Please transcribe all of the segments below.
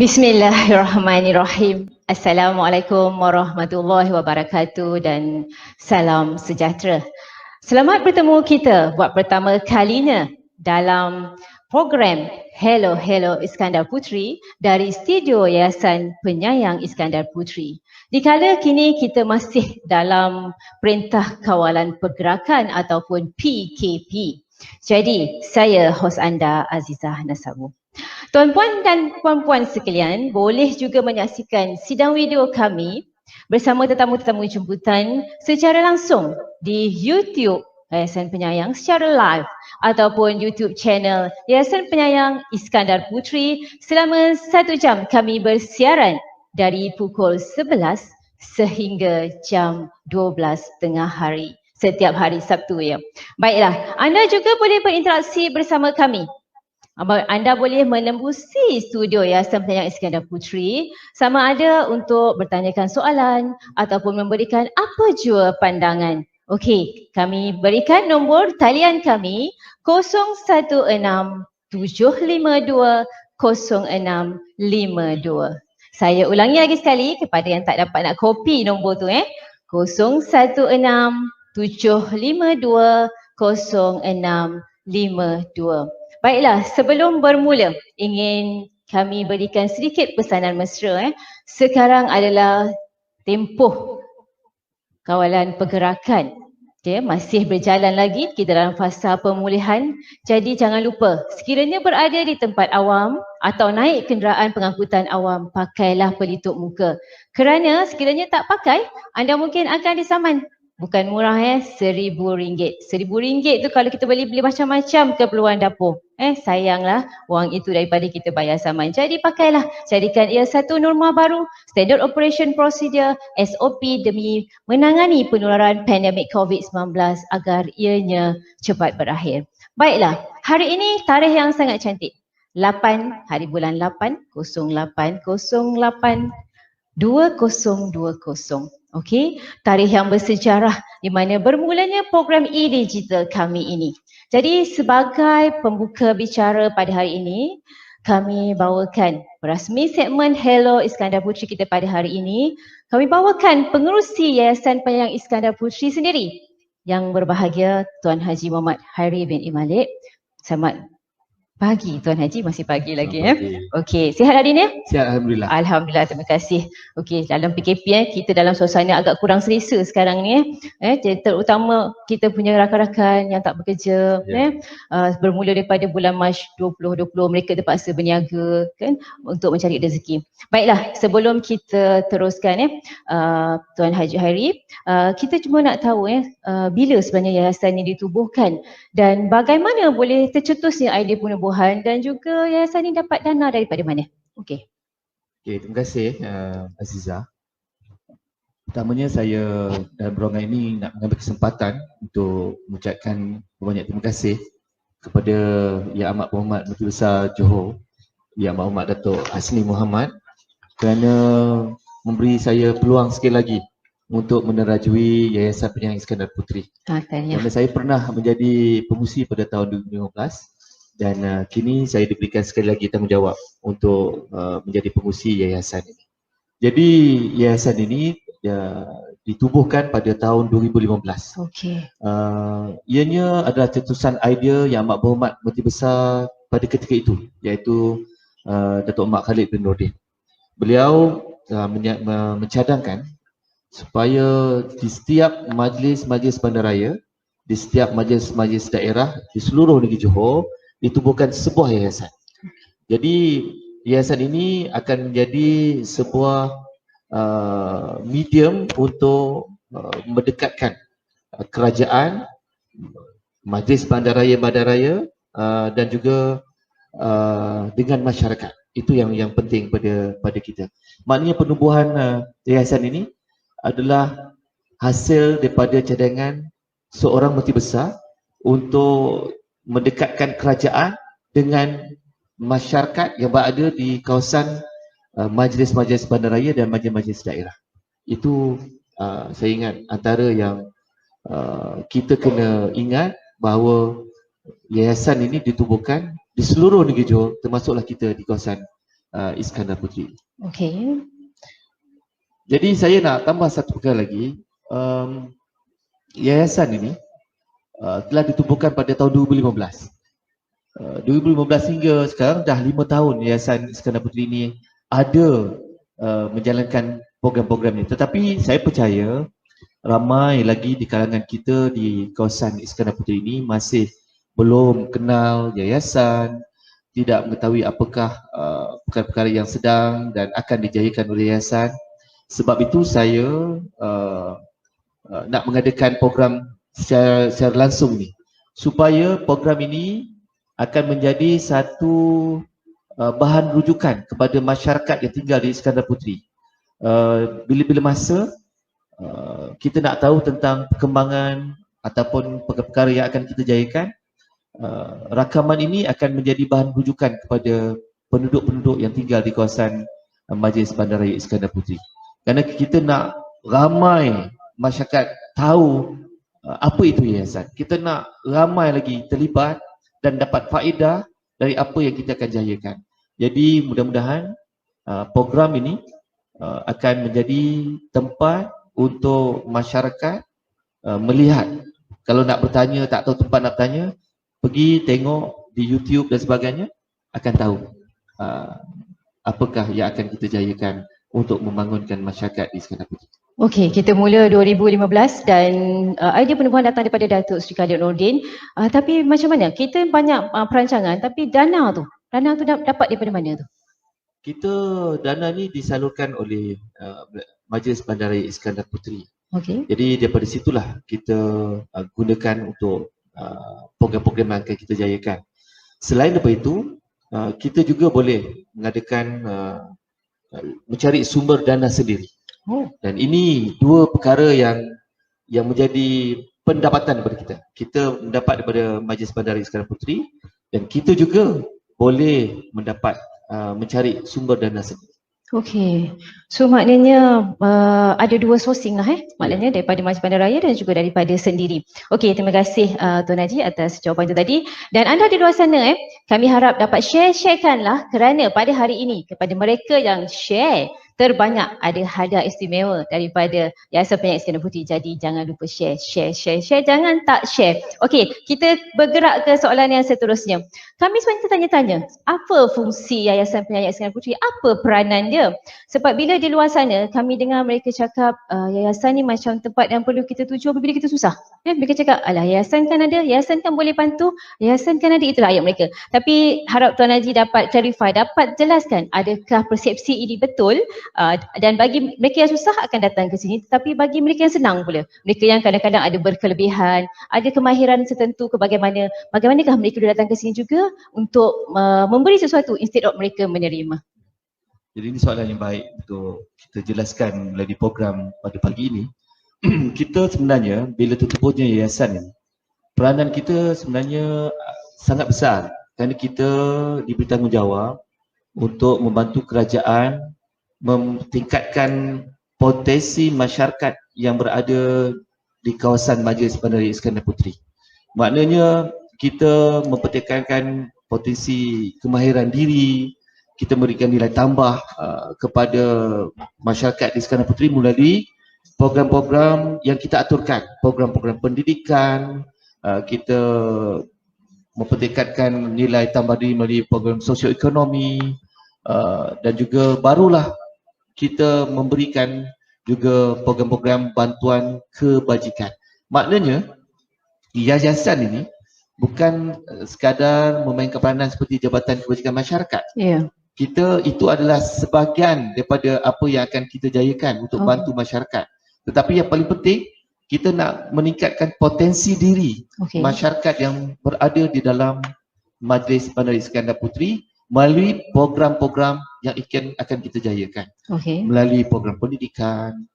Bismillahirrahmanirrahim. Assalamualaikum warahmatullahi wabarakatuh dan salam sejahtera. Selamat bertemu kita buat pertama kalinya dalam program Hello Hello Iskandar Puteri dari studio Yayasan Penyayang Iskandar Puteri. Dikala kini kita masih dalam Perintah Kawalan Pergerakan ataupun PKP. Jadi, saya hos anda Azizah Nasabu. Tuan-puan dan puan-puan sekalian boleh juga menyaksikan sidang video kami bersama tetamu-tetamu jemputan secara langsung di YouTube Yayasan Penyayang secara live ataupun YouTube channel Yayasan Penyayang Iskandar Puteri selama 1 jam kami bersiaran dari pukul 11 sehingga jam 12 tengah hari setiap hari Sabtu ya. Baiklah, anda juga boleh berinteraksi bersama kami. Anda boleh menembusi studio Yayasan Penyayang Iskandar Puteri sama ada untuk bertanyakan soalan ataupun memberikan apa jua pandangan. Okey, kami berikan nombor talian kami 016-752-0652. Saya ulangi lagi sekali kepada yang tak dapat nak copy nombor tu 016-752-0652. Baiklah, sebelum bermula ingin kami berikan sedikit pesanan mesra. Sekarang adalah tempoh kawalan pergerakan. Masih berjalan lagi, kita dalam fasa pemulihan. Jadi jangan lupa, sekiranya berada di tempat awam atau naik kenderaan pengangkutan awam, pakailah pelitup muka. Kerana sekiranya tak pakai, anda mungkin akan disaman. Bukan murah RM1,000. RM1,000 tu kalau kita beli macam-macam keperluan dapur. Sayanglah wang itu daripada kita bayar saman. Jadi pakailah, jadikan ia satu norma baru, Standard Operation Procedure, SOP demi menangani penularan pandemik COVID-19 agar ianya cepat berakhir. Baiklah, hari ini tarikh yang sangat cantik. 8 hari bulan 8 0808 2020. Okey, tarikh yang bersejarah di mana bermulanya program e-digital kami ini. Jadi sebagai pembuka bicara pada hari ini, kami bawakan rasmi segmen Hello Iskandar Puteri kita pada hari ini. Kami bawakan pengerusi Yayasan Penyayang Iskandar Puteri sendiri yang berbahagia Tuan Haji Muhammad Hairi bin Malik. Selamat pagi Tuan Haji, masih pagi lagi Okey, sihat hari ni? Sihat, Alhamdulillah. Alhamdulillah, terima kasih. Okey, dalam PKP kita dalam suasana agak kurang selesa sekarang ni terutama kita punya rakan-rakan yang tak bekerja bermula daripada bulan Mac 2020 mereka terpaksa berniaga kan untuk mencari rezeki. Baiklah, sebelum kita teruskan Tuan Haji Hairi, kita cuma nak tahu bila sebenarnya yayasan ini ditubuhkan dan bagaimana boleh tercetusnya idea penubuhan dan juga yayasan ini dapat dana daripada mana? Okey. Okey, terima kasih Azizah. Pertamanya saya dalam berongan ini nak mengambil kesempatan untuk mengucapkan banyak terima kasih kepada Yang Amat Berhormat Menteri Besar Johor, Yang Amat Berhormat Datuk Hasni Mohamad kerana memberi saya peluang sekali lagi untuk menerajui Yayasan Penyayang Iskandar Puteri. Kerana saya pernah menjadi pengurusi pada tahun 2015 dan kini saya diberikan sekali lagi tanggungjawab untuk menjadi pengurusi yayasan ini. Jadi yayasan ini ditubuhkan pada tahun 2015. Okey. Ianya adalah cetusan idea Yang Amat Berhormat Menteri Besar pada ketika itu, iaitu Datuk Mak Khalid bin Nordin. Beliau mencadangkan supaya di setiap majlis-majlis bandaraya, di setiap majlis-majlis daerah di seluruh negeri Johor ditubuhkan sebuah yayasan. Jadi yayasan ini akan menjadi sebuah medium untuk mendekatkan kerajaan, majlis bandaraya-bandaraya dan juga dengan masyarakat. Itu yang penting pada kita. Maknanya penubuhan yayasan ini adalah hasil daripada cadangan seorang menteri besar untuk mendekatkan kerajaan dengan masyarakat yang berada di kawasan majlis-majlis bandaraya dan majlis-majlis daerah. Itu saya ingat antara yang kita kena ingat bahawa yayasan ini ditubuhkan di seluruh negeri Johor, termasuklah kita di kawasan Iskandar Puteri. Okey. Jadi saya nak tambah satu perkara lagi. Yayasan ini telah ditubuhkan pada tahun 2015. 2015 hingga sekarang dah 5 tahun Yayasan Iskandar Puteri ini ada menjalankan program-program ini. Tetapi saya percaya ramai lagi di kalangan kita di kawasan Iskandar Puteri ini masih belum kenal yayasan, tidak mengetahui apakah perkara-perkara yang sedang dan akan dijayakan oleh yayasan. Sebab itu saya nak mengadakan program secara langsung ni, supaya program ini akan menjadi satu bahan rujukan kepada masyarakat yang tinggal di Iskandar Puteri. Bila-bila masa kita nak tahu tentang perkembangan ataupun perkara-perkara yang akan kita jayakan, rakaman ini akan menjadi bahan rujukan kepada penduduk-penduduk yang tinggal di kawasan Majlis Bandaraya Iskandar Puteri. Kerana kita nak ramai masyarakat tahu apa itu yayasan. Kita nak ramai lagi terlibat dan dapat faedah dari apa yang kita akan jayakan. Jadi mudah-mudahan program ini akan menjadi tempat untuk masyarakat melihat. Kalau nak bertanya, tak tahu tempat nak bertanya, pergi tengok di YouTube dan sebagainya, akan tahu apakah yang akan kita jayakan untuk membangunkan masyarakat di Iskandar Puteri. Okey, kita mula 2015 dan idea penubuhan datang daripada Datuk Seri Khalid Nordin. Tapi macam mana? Kita banyak perancangan tapi dana tu dapat daripada mana tu? Kita dana ni disalurkan oleh Majlis Bandaraya Iskandar Puteri. Okey. Jadi daripada situlah kita gunakan untuk program-program yang akan kita jayakan. Selain daripada itu, kita juga boleh mengadakan mencari sumber dana sendiri. Dan ini dua perkara yang menjadi pendapatan daripada kita. Kita mendapat daripada Majlis Bandaraya Iskandar Puteri dan kita juga boleh mendapat mencari sumber dana sendiri. Okey. So maknanya ada dua sourcing lah maknanya daripada Majlis Bandaraya dan juga daripada sendiri. Okey, terima kasih Tuan Haji atas jawapan itu tadi. Dan anda di luar sana kami harap dapat sharekanlah kerana pada hari ini kepada mereka yang share terbanyak ada hadiah istimewa daripada Yayasan Penyayang Iskandar Puteri. Jadi jangan lupa share, jangan tak share. Okey, kita bergerak ke soalan yang seterusnya. Kami sebenarnya tanya-tanya, apa fungsi Yayasan Penyayang Iskandar Puteri? Apa peranan dia? Sebab bila di luar sana kami dengar mereka cakap yayasan ni macam tempat yang perlu kita tuju apabila kita susah. Mereka cakap, alah yayasan kan ada, yayasan kan boleh bantu, yayasan kan ada, itulah ayat mereka. Tapi harap Tuan Haji dapat clarify, dapat jelaskan adakah persepsi ini betul dan bagi mereka yang susah akan datang ke sini, tetapi bagi mereka yang senang pula, mereka yang kadang-kadang ada berkelebihan, ada kemahiran tertentu ke bagaimanakah mereka boleh datang ke sini juga untuk memberi sesuatu instead of mereka menerima. Jadi ini soalan yang baik untuk kita jelaskan melalui program pada pagi ini. Kita sebenarnya bila tertubuhnya yayasan ini, peranan kita sebenarnya sangat besar kerana kita diberi tanggungjawab untuk membantu kerajaan meningkatkan potensi masyarakat yang berada di kawasan Majlis Bandaraya Iskandar Puteri. Maknanya kita mempertekankan potensi kemahiran diri, kita memberikan nilai tambah kepada masyarakat di Iskandar Puteri melalui program-program yang kita aturkan, program-program pendidikan, kita mempertekatkan nilai tambah diri melalui program sosioekonomi, dan juga barulah kita memberikan juga program-program bantuan kebajikan. Maknanya yayasan ini bukan sekadar memainkan peranan seperti Jabatan Kebajikan Masyarakat. Kita itu adalah sebahagian daripada apa yang akan kita jayakan untuk bantu masyarakat. Tetapi yang paling penting, kita nak meningkatkan potensi diri masyarakat yang berada di dalam Majlis Bandaraya Iskandar Puteri melalui program-program yang akan kita jayakan. Melalui program pendidikan,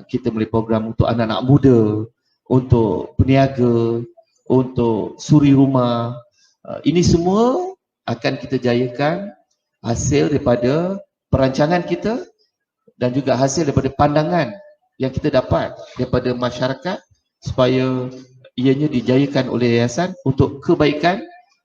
kita melalui program untuk anak-anak muda, untuk peniaga, untuk suri rumah. Ini semua akan kita jayakan hasil daripada perancangan kita dan juga hasil daripada pandangan yang kita dapat daripada masyarakat supaya ianya dijayakan oleh yayasan untuk kebaikan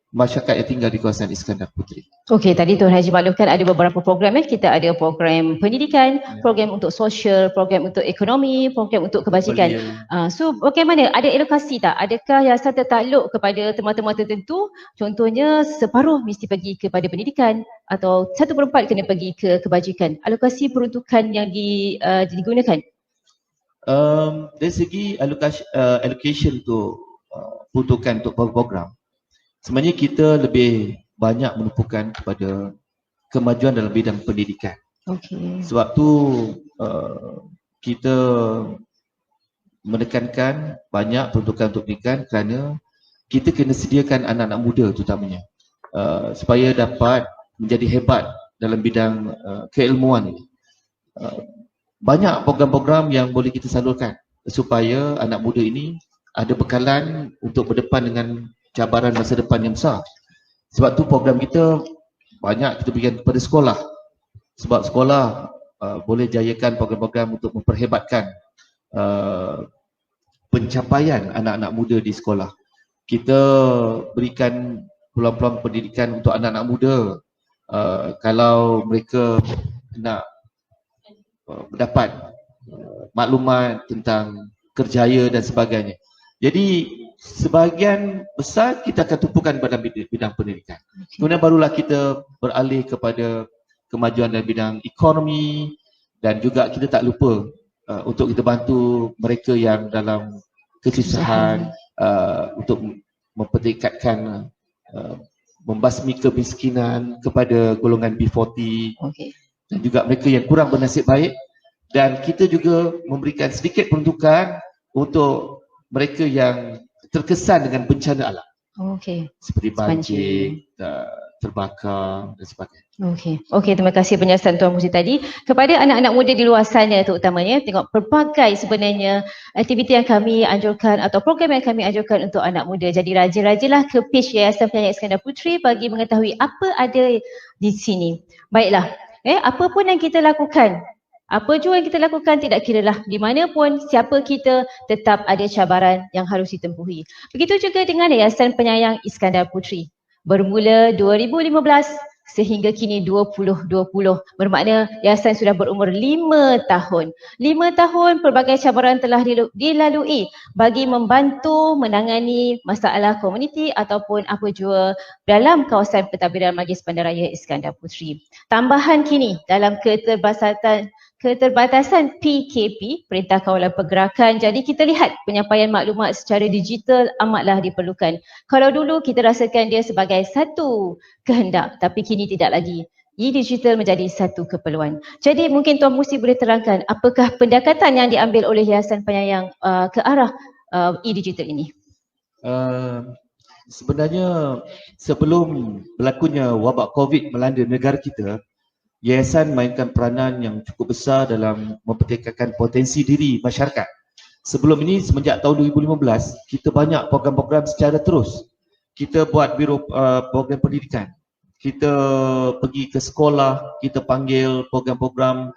masyarakat yang tinggal di kawasan Iskandar Puteri. Okey, tadi Tuan Haji maklumkan ada beberapa program kita ada program pendidikan, program untuk sosial, program untuk ekonomi, program untuk kebajikan. So bagaimana, ada alokasi tak? Adakah yayasan tertakluk kepada tema-tema tertentu? Contohnya separuh mesti pergi kepada pendidikan atau 1/4 kena pergi ke kebajikan. Alokasi peruntukan yang digunakan? Dari segi allocation untuk peruntukan untuk program, sebenarnya kita lebih banyak menumpukan kepada kemajuan dalam bidang pendidikan. Okey. Sebab tu kita menekankan banyak peruntukan untuk pendidikan kerana kita kena sediakan anak-anak muda terutamanya supaya dapat menjadi hebat dalam bidang keilmuan ini. Banyak program-program yang boleh kita salurkan supaya anak muda ini ada bekalan untuk berdepan dengan cabaran masa depan yang besar. Sebab tu program kita banyak kita berikan kepada sekolah. Sebab sekolah boleh jayakan program-program untuk memperhebatkan pencapaian anak-anak muda di sekolah. Kita berikan peluang-peluang pendidikan untuk anak-anak muda kalau mereka nak mendapat maklumat tentang kerjaya dan sebagainya. Jadi sebahagian besar kita akan tumpukan pada bidang pendidikan. Kemudian barulah kita beralih kepada kemajuan dalam bidang ekonomi dan juga kita tak lupa untuk kita bantu mereka yang dalam kesusahan untuk mempertingkatkan membasmi kemiskinan kepada golongan B40 dan juga mereka yang kurang bernasib baik, dan kita juga memberikan sedikit peruntukan untuk mereka yang terkesan dengan bencana alam. Seperti banjir, terbakar dan sebagainya. Okey, terima kasih penjelasan Tuan Muhsin tadi. Kepada anak-anak muda di luar sana terutamanya, tengok pelbagai sebenarnya aktiviti yang kami anjurkan atau program yang kami anjurkan untuk anak muda. Jadi rajin-rajinlah ke page Yayasan Penyayang Iskandar Puteri bagi mengetahui apa ada di sini. Baiklah, apa pun yang kita lakukan, apa jua yang kita lakukan, tidak kiralah di mana pun, siapa kita, tetap ada cabaran yang harus ditempuhi. Begitu juga dengan Yayasan Penyayang Iskandar Puteri. Bermula 2015 sehingga kini 2020, bermakna yayasan sudah berumur 5 tahun. 5 tahun pelbagai cabaran telah dilalui bagi membantu menangani masalah komuniti ataupun apa jua dalam kawasan pentadbiran Majlis Bandaraya Iskandar Puteri. Tambahan kini dalam keterbatasan PKP, Perintah Kawalan Pergerakan. Jadi kita lihat penyampaian maklumat secara digital amatlah diperlukan. Kalau dulu kita rasakan dia sebagai satu kehendak, tapi kini tidak lagi. E-digital menjadi satu keperluan. Jadi mungkin Tuan Muhsin boleh terangkan apakah pendekatan yang diambil oleh Yayasan Penyayang ke arah e-digital ini? Sebenarnya sebelum berlakunya wabak COVID melanda negara kita, Yayasan mainkan peranan yang cukup besar dalam mempertingkatkan potensi diri masyarakat. Sebelum ini, semenjak tahun 2015, kita banyak program-program secara terus. Kita buat biro program pendidikan. Kita pergi ke sekolah, kita panggil program-program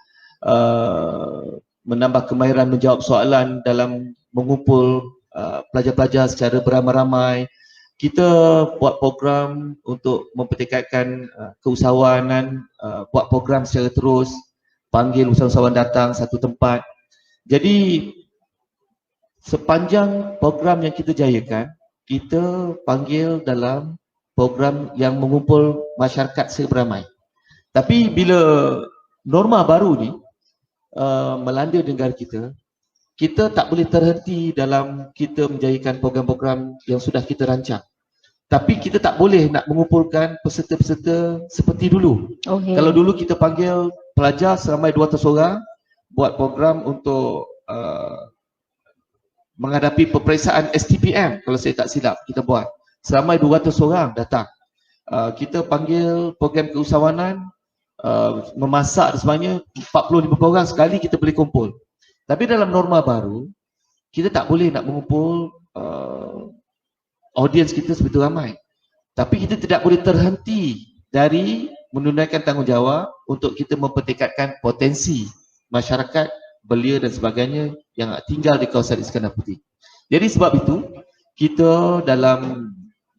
menambah kemahiran menjawab soalan dalam mengumpul pelajar-pelajar secara beramai-ramai. Kita buat program untuk mempertingkatkan keusahawanan, buat program secara terus, panggil usahawan datang satu tempat. Jadi sepanjang program yang kita jayakan, kita panggil dalam program yang mengumpul masyarakat secara beramai. Tapi bila norma baru ni melanda negara kita tak boleh terhenti dalam kita menjayakan program-program yang sudah kita rancang. Tapi kita tak boleh nak mengumpulkan peserta-peserta seperti dulu. Kalau dulu kita panggil pelajar seramai 200 orang buat program untuk menghadapi peperiksaan STPM, kalau saya tak silap kita buat. Seramai 200 orang datang. Kita panggil program keusahawanan, memasak dan sebagainya, 45 orang sekali kita boleh kumpul. Tapi dalam norma baru, kita tak boleh nak mengumpul audiens kita sebegitu ramai. Tapi kita tidak boleh terhenti dari menunaikan tanggungjawab untuk kita mempertingkatkan potensi masyarakat, belia dan sebagainya yang tinggal di kawasan Iskandar Puteri. Jadi sebab itu, kita dalam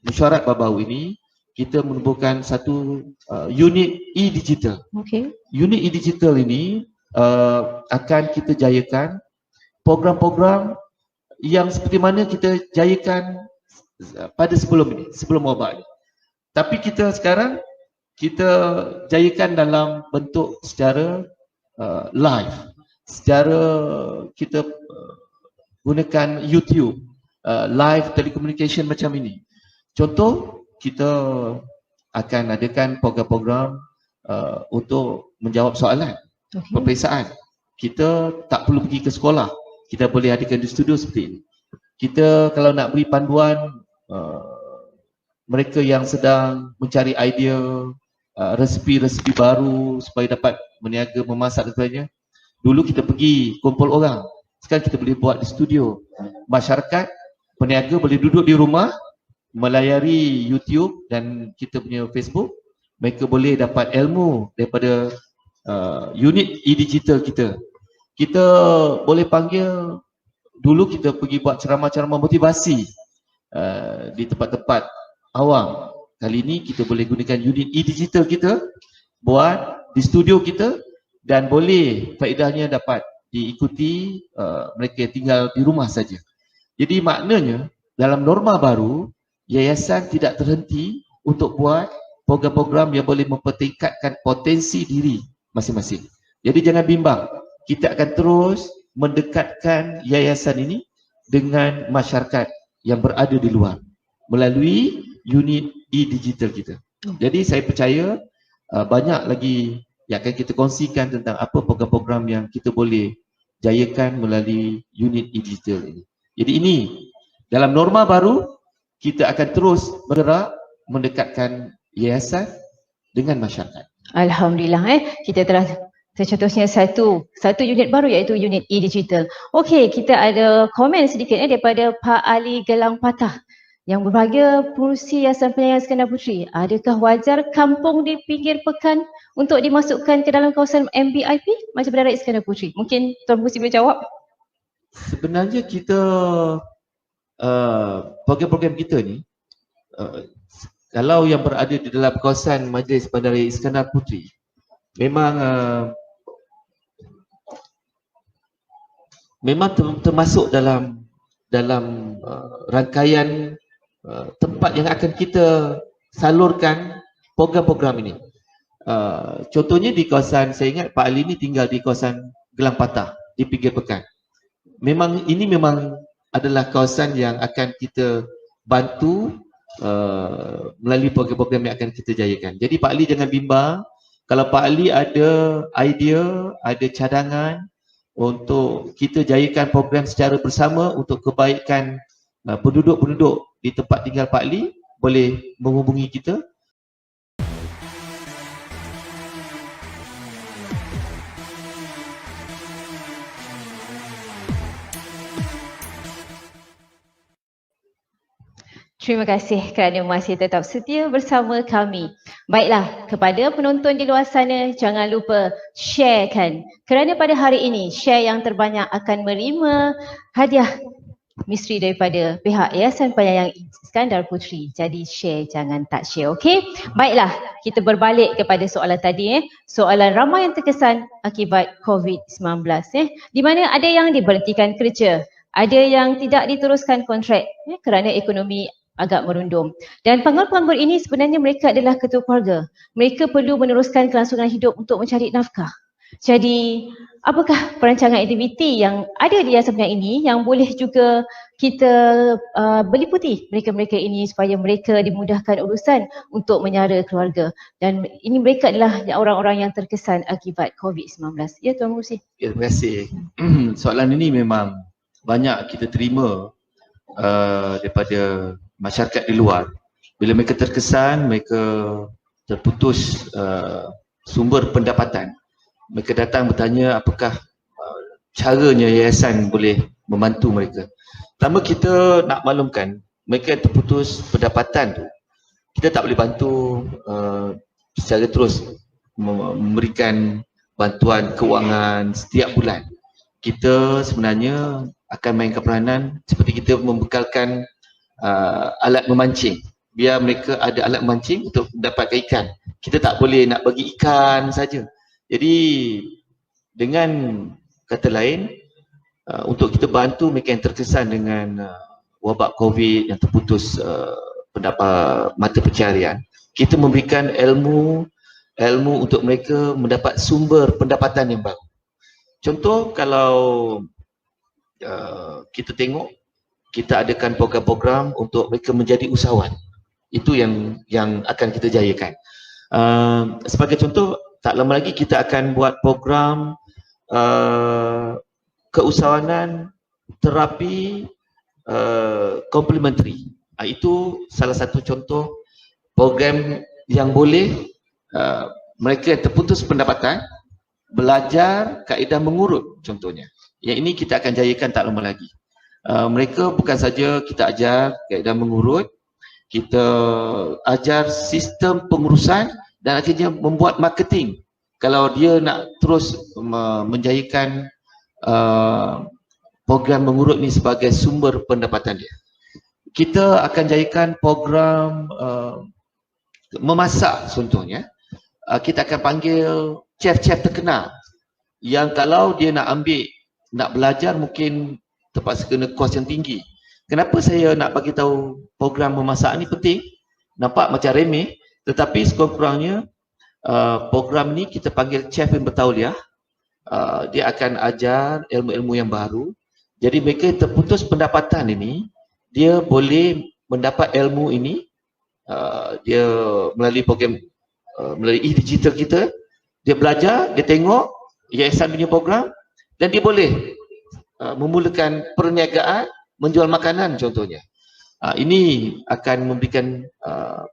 mesyuarat baru-baru ini kita menubuhkan satu unit e-digital. Okay. Unit e-digital ini akan kita jayakan program-program yang seperti mana kita jayakan pada sebelum ini, sebelum wabak ini. Tapi kita sekarang kita jayakan dalam bentuk secara live, secara kita gunakan YouTube, live telecommunication macam ini. Contoh, kita akan adakan program-program untuk menjawab soalan, peperiksaan. Kita tak perlu pergi ke sekolah, kita boleh adakan di studio seperti ini. Kita kalau nak beri panduan mereka yang sedang mencari idea resepi-resepi baru supaya dapat meniaga, memasak dan sebagainya. Dulu kita pergi kumpul orang, sekarang kita boleh buat di studio. Masyarakat, peniaga boleh duduk di rumah melayari YouTube dan kita punya Facebook. Mereka boleh dapat ilmu daripada unit e-digital kita. Kita boleh panggil, dulu kita pergi buat ceramah-ceramah motivasi di tempat-tempat awam. Kali ini kita boleh gunakan unit e-digital kita, buat di studio kita, dan boleh faedahnya dapat diikuti mereka tinggal di rumah saja. Jadi maknanya dalam norma baru, yayasan tidak terhenti untuk buat program-program yang boleh mempertingkatkan potensi diri masing-masing. Jadi jangan bimbang, kita akan terus mendekatkan yayasan ini dengan masyarakat yang berada di luar melalui unit e-digital kita. Jadi saya percaya banyak lagi yang akan kita kongsikan tentang apa program-program yang kita boleh jayakan melalui unit e-digital ini. Jadi ini dalam norma baru, kita akan terus bergerak mendekatkan yayasan dengan masyarakat. Alhamdulillah, kita telah tercetusnya satu unit baru, iaitu unit e-digital. Okey, kita ada komen sedikit daripada Pak Ali Gelang Patah yang berbahagia pengurusi Yayasan Penyayang Iskandar Puteri. Adakah wajar kampung di pinggir pekan untuk dimasukkan ke dalam kawasan MBIP Masjid Bendahara Iskandar Puteri? Mungkin Tuan Pengerusi boleh jawab. Sebenarnya kita program-program kita ni kalau yang berada di dalam kawasan Majlis Bandara Iskandar Puteri memang termasuk dalam rangkaian tempat yang akan kita salurkan program-program ini. Contohnya di kawasan, saya ingat Pak Ali ni tinggal di kawasan Gelang Patah di pinggir pekan. Ini memang adalah kawasan yang akan kita bantu melalui program-program yang akan kita jayakan. Jadi Pak Ali jangan bimbang, kalau Pak Ali ada idea, ada cadangan untuk kita jayakan program secara bersama untuk kebaikan penduduk-penduduk di tempat tinggal Pak Ali, boleh menghubungi kita. Terima kasih kerana masih tetap setia bersama kami. Baiklah, kepada penonton di luar sana, jangan lupa sharekan. Kerana pada hari ini, share yang terbanyak akan menerima hadiah misteri daripada pihak Yayasan Penyayang Iskandar Puteri. Jadi share, jangan tak share, okey? Baiklah, kita berbalik kepada soalan tadi. Soalan ramai yang terkesan akibat COVID-19. Di mana ada yang diberhentikan kerja, ada yang tidak diteruskan kontrak kerana ekonomi agak merundum. Dan penganggur-penganggur ini sebenarnya mereka adalah ketua keluarga. Mereka perlu meneruskan kelangsungan hidup untuk mencari nafkah. Jadi, apakah perancangan aktiviti yang ada di Yayasan Penyayang ini yang boleh juga kita meliputi mereka-mereka ini supaya mereka dimudahkan urusan untuk menyara keluarga. Dan ini mereka adalah orang-orang yang terkesan akibat COVID-19. Ya, Tuan Pengerusi. Ya, terima kasih. Soalan ini memang banyak kita terima daripada masyarakat di luar. Bila mereka terkesan, mereka terputus sumber pendapatan. Mereka datang bertanya apakah caranya yayasan boleh membantu mereka. Pertama, kita nak maklumkan mereka terputus pendapatan tu, kita tak boleh bantu secara terus memberikan bantuan kewangan setiap bulan. Kita sebenarnya akan mainkan peranan seperti kita membekalkan alat memancing. biar mereka ada alat mancing untuk mendapatkan ikan. Kita tak boleh nak bagi ikan saja. Jadi dengan kata lain, untuk kita bantu mereka yang terkesan dengan wabak COVID yang terputus pendapat mata pencaharian, kita memberikan ilmu untuk mereka mendapat sumber pendapatan yang baru. Contoh kalau kita tengok, kita adakan program-program untuk mereka menjadi usahawan. Itu yang akan kita jayakan. Sebagai contoh, tak lama lagi kita akan buat program keusahawanan terapi komplementari. Itu salah satu contoh program yang boleh mereka yang terputus pendapatan belajar kaedah mengurut contohnya. Yang ini kita akan jayakan tak lama lagi. Mereka bukan saja kita ajar kaedah mengurut, kita ajar sistem pengurusan dan akhirnya membuat marketing. Kalau dia nak terus menjayakan program mengurut ni sebagai sumber pendapatan dia. Kita akan jayakan program memasak contohnya. Kita akan panggil chef-chef terkenal yang kalau dia nak belajar mungkin terpaksa kena kos yang tinggi. Kenapa saya nak bagi tahu program memasak ni penting? Nampak macam remeh, tetapi sekurang-kurangnya program ni kita panggil chef yang bertauliah. Dia akan ajar ilmu-ilmu yang baru. Jadi mereka yang terputus pendapatan ini, dia boleh mendapat ilmu ini dia melalui program melalui e-digital kita. Dia belajar, dia tengok yayasan punya program dan dia boleh memulakan perniagaan menjual makanan contohnya. Ini akan memberikan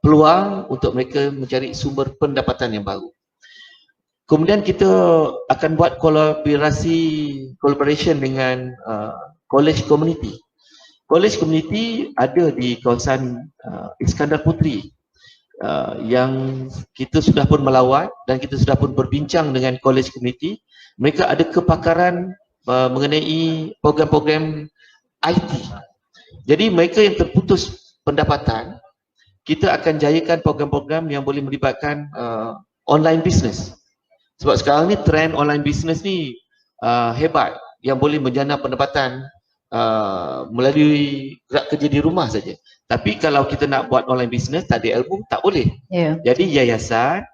peluang untuk mereka mencari sumber pendapatan yang baru. Kemudian kita akan buat collaboration dengan college community. College community ada di kawasan Iskandar Puteri yang kita sudah pun melawat dan kita sudah pun berbincang dengan college community. Mereka ada kepakaran mengenai program-program IT. Jadi mereka yang terputus pendapatan, kita akan jayakan program-program yang boleh melibatkan online business. Sebab sekarang ni trend online business ni hebat, yang boleh menjana pendapatan melalui gerak kerja di rumah saja. Tapi kalau kita nak buat online business, tak ada ilmu, tak boleh. Jadi yayasan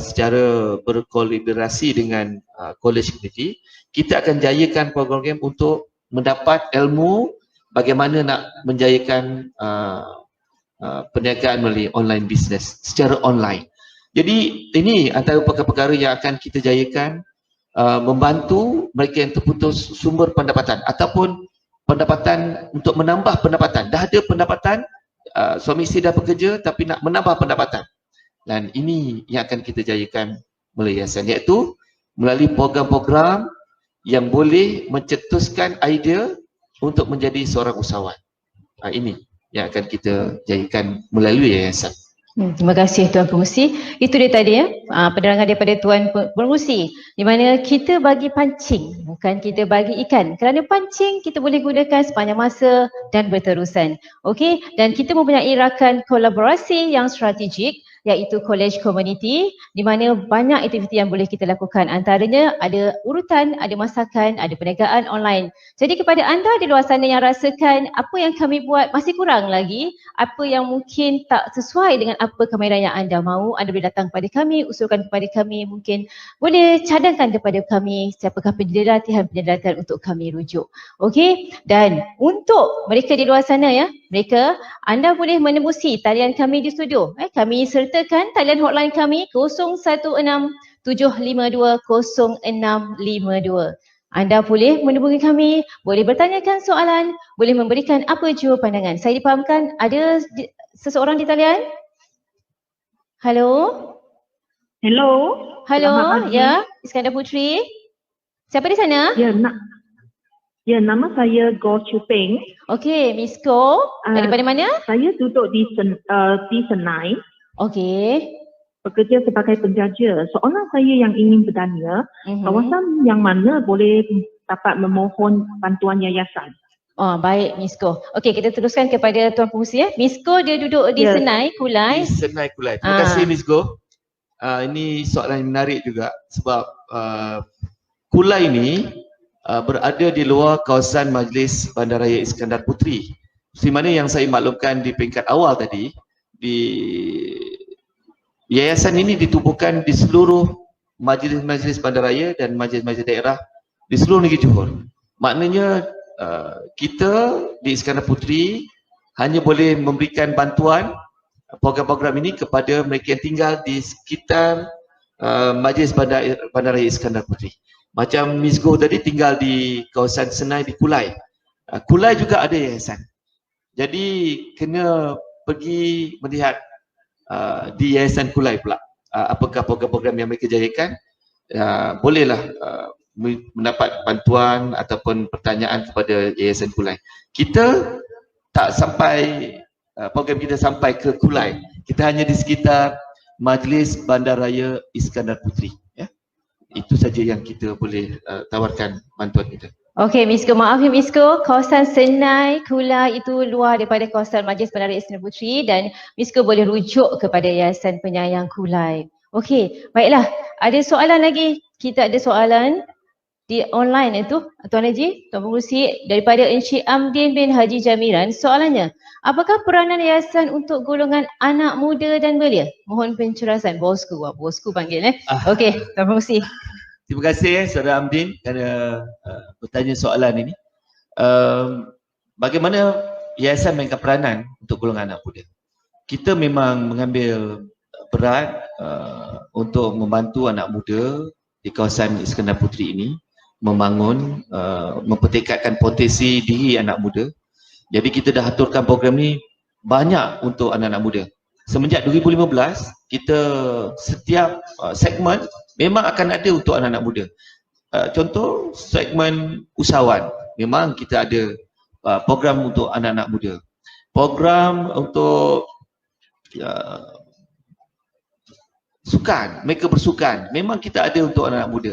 secara berkolaborasi dengan college community, kita akan jayakan program-program untuk mendapat ilmu bagaimana nak menjayakan perniagaan melalui online business secara online. Jadi ini antara perkara-perkara yang akan kita jayakan, membantu mereka yang terputus sumber pendapatan ataupun pendapatan untuk menambah pendapatan. Dah ada pendapatan, suami isteri dah bekerja tapi nak menambah pendapatan. Dan ini yang akan kita jayakan melalui yayasan, iaitu melalui program-program yang boleh mencetuskan idea untuk menjadi seorang usahawan. Ini yang akan kita jayakan melalui yayasan. Terima kasih Tuan Pengerusi. Itu dia tadi penerangan daripada Tuan Pengerusi, di mana kita bagi pancing, bukan kita bagi ikan. Kerana pancing kita boleh gunakan sepanjang masa dan berterusan. Okey, dan kita mempunyai rakan kolaborasi yang strategik, iaitu college community, di mana banyak aktiviti yang boleh kita lakukan. Antaranya ada urutan, ada masakan, ada perniagaan online. Jadi kepada anda di luar sana yang rasakan apa yang kami buat masih kurang lagi, apa yang mungkin tak sesuai dengan apa kemahiran yang anda mahu, anda boleh datang kepada kami, usulkan kepada kami, mungkin boleh cadangkan kepada kami siapakah penyedia latihan untuk kami rujuk. Okey, dan untuk mereka di luar sana ya, anda boleh menembusi talian kami di studio. Kami sertakan talian hotline kami 0167520652. Anda boleh menhubungi kami, boleh bertanyakan soalan, boleh memberikan apa jua pandangan. Saya dipahamkan ada seseorang di talian? Halo? Hello. Halo, ya, Iskandar Puteri. Siapa di sana? Ya, nama saya Goh Chu Peng. Okey, Miss Goh, daripada mana? Saya duduk di Senai. Okey. Bekerja sebagai penjaja. Soalan saya yang ingin bertanya, kawasan yang mana boleh dapat memohon bantuan yayasan? Oh, baik Misko. Okey, kita teruskan kepada Tuan Pengurusi ya. Misko dia duduk di Ya. Senai, Kulai. Di Senai Kulai. Terima kasih Miss Go. Ini soalan yang menarik juga sebab Kulai ini berada di luar kawasan Majlis Bandaraya Iskandar Puteri. Seperti mana yang saya maklumkan di peringkat awal tadi, di yayasan ini ditubuhkan di seluruh majlis-majlis bandaraya dan majlis-majlis daerah di seluruh negeri Johor. Maknanya kita di Iskandar Puteri hanya boleh memberikan bantuan program-program ini kepada mereka yang tinggal di sekitar majlis bandaraya Iskandar Puteri. Macam Miss Go tadi tinggal di kawasan Senai di Kulai. Kulai juga ada yayasan. Jadi kena pergi melihat di yayasan Kulai pula apakah program-program yang mereka jayakan. Bolehlah mendapat bantuan ataupun pertanyaan kepada yayasan Kulai. Kita tak sampai program kita sampai ke Kulai. Kita hanya di sekitar Majlis Bandaraya Iskandar Puteri, ya. Itu saja yang kita boleh tawarkan bantuan kita. Okey Misko, maaf ya Misko, kawasan Senai, Kulai itu luar daripada kawasan Majlis Bandaraya Iskandar Puteri dan Misko boleh rujuk kepada Yayasan Penyayang Kulai. Okey, baiklah. Ada soalan lagi? Kita ada soalan di online itu, Tuan Haji, Tuan Pengurusi, daripada Encik Amdin bin Haji Jamiran. Soalannya, apakah peranan yayasan untuk golongan anak muda dan belia? Mohon pencerahan. Bosku panggil Okey, Tuan Pengurusi. Terima kasih Saudara Amdin kerana bertanya soalan ini. Bagaimana yayasan mainkan peranan untuk golongan anak muda? Kita memang mengambil berat untuk membantu anak muda di kawasan Iskandar Puteri ini membangun, mempertekadkan potensi diri anak muda. Jadi kita dah aturkan program ni banyak untuk anak-anak muda. Semenjak 2015, kita setiap segmen memang akan ada untuk anak-anak muda. Contoh segmen usahawan, memang kita ada program untuk anak-anak muda. Program untuk sukan, mereka bersukan, memang kita ada untuk anak-anak muda.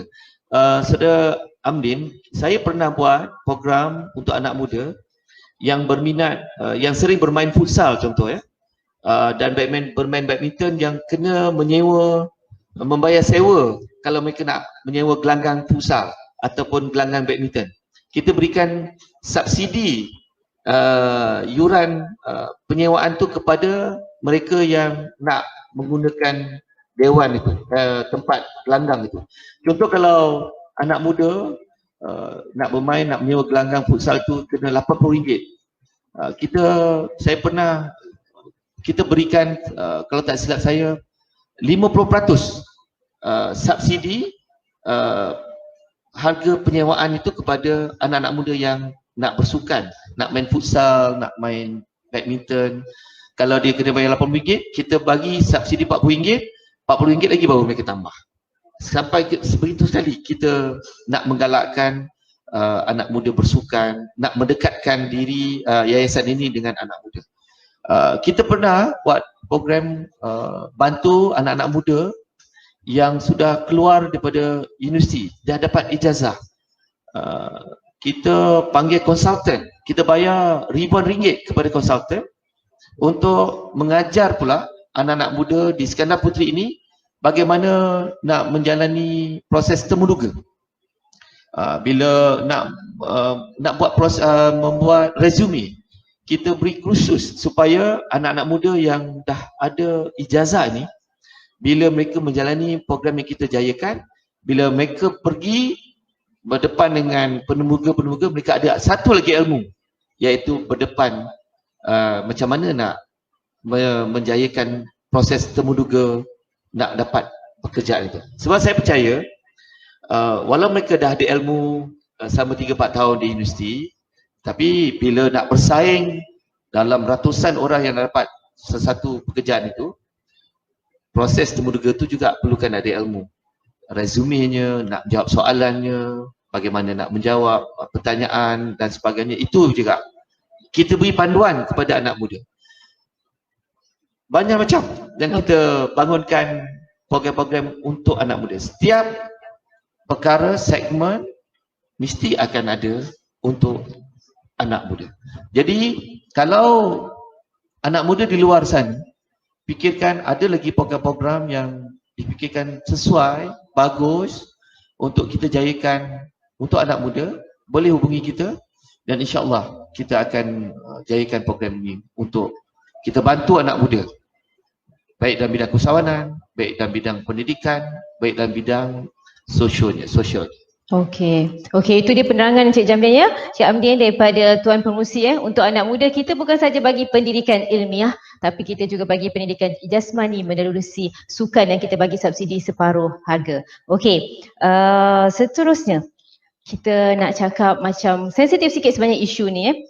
Saudara Amdin, saya pernah buat program untuk anak muda yang berminat, yang sering bermain futsal contoh ya, dan bermain badminton yang kena menyewa, membayar sewa kalau mereka nak menyewa gelanggang futsal ataupun gelanggang badminton. Kita berikan subsidi yuran penyewaan tu kepada mereka yang nak menggunakan dewan itu, tempat gelanggang itu. Contoh kalau anak muda nak bermain, nak menyewa gelanggang futsal tu kena RM80. Kita berikan kalau tak silap saya 50% subsidi harga penyewaan itu kepada anak-anak muda yang nak bersukan, nak main futsal, nak main badminton. Kalau dia kena bayar RM80, kita bagi subsidi RM40, RM40 lagi baru mereka tambah. Sampai sebegitu sekali kita nak menggalakkan anak muda bersukan, nak mendekatkan diri yayasan ini dengan anak muda. Kita pernah buat program bantu anak-anak muda yang sudah keluar daripada universiti, dah dapat ijazah. Kita panggil konsultan, kita bayar ribuan ringgit kepada konsultan untuk mengajar pula anak-anak muda di Iskandar Puteri ini bagaimana nak menjalani proses temuduga. Bila nak buat membuat resume, kita beri kursus supaya anak-anak muda yang dah ada ijazah ni, bila mereka menjalani program yang kita jayakan, bila mereka pergi berdepan dengan penemuga-penemuga, mereka ada satu lagi ilmu, iaitu berdepan macam mana nak menjayakan proses temuduga, nak dapat pekerjaan itu. Sebab saya percaya walau mereka dah ada ilmu selama 3-4 tahun di universiti, tapi bila nak bersaing dalam ratusan orang yang dapat sesuatu pekerjaan itu, proses temuduga itu juga perlukan ada ilmu. Resumenya, nak jawab soalannya, bagaimana nak menjawab pertanyaan dan sebagainya, itu juga kita beri panduan kepada anak muda. Banyak macam yang kita bangunkan program-program untuk anak muda. Setiap perkara segmen mesti akan ada untuk anak muda. Jadi kalau anak muda di luar sana, fikirkan ada lagi program-program yang dipikirkan sesuai, bagus untuk kita jayakan untuk anak muda, boleh hubungi kita dan insya-Allah kita akan jayakan program ini untuk kita bantu anak muda. Baik dalam bidang keusahawanan, baik dalam bidang pendidikan, baik dalam bidang sosial. Okey, itu dia penerangan Encik Jamdin ya. Cik Amdin daripada Tuan Pengerusi untuk anak muda kita bukan saja bagi pendidikan ilmiah tapi kita juga bagi pendidikan jasmani menerusi sukan yang kita bagi subsidi separuh harga. Okey, seterusnya kita nak cakap macam sensitif sikit sebenarnya isu ni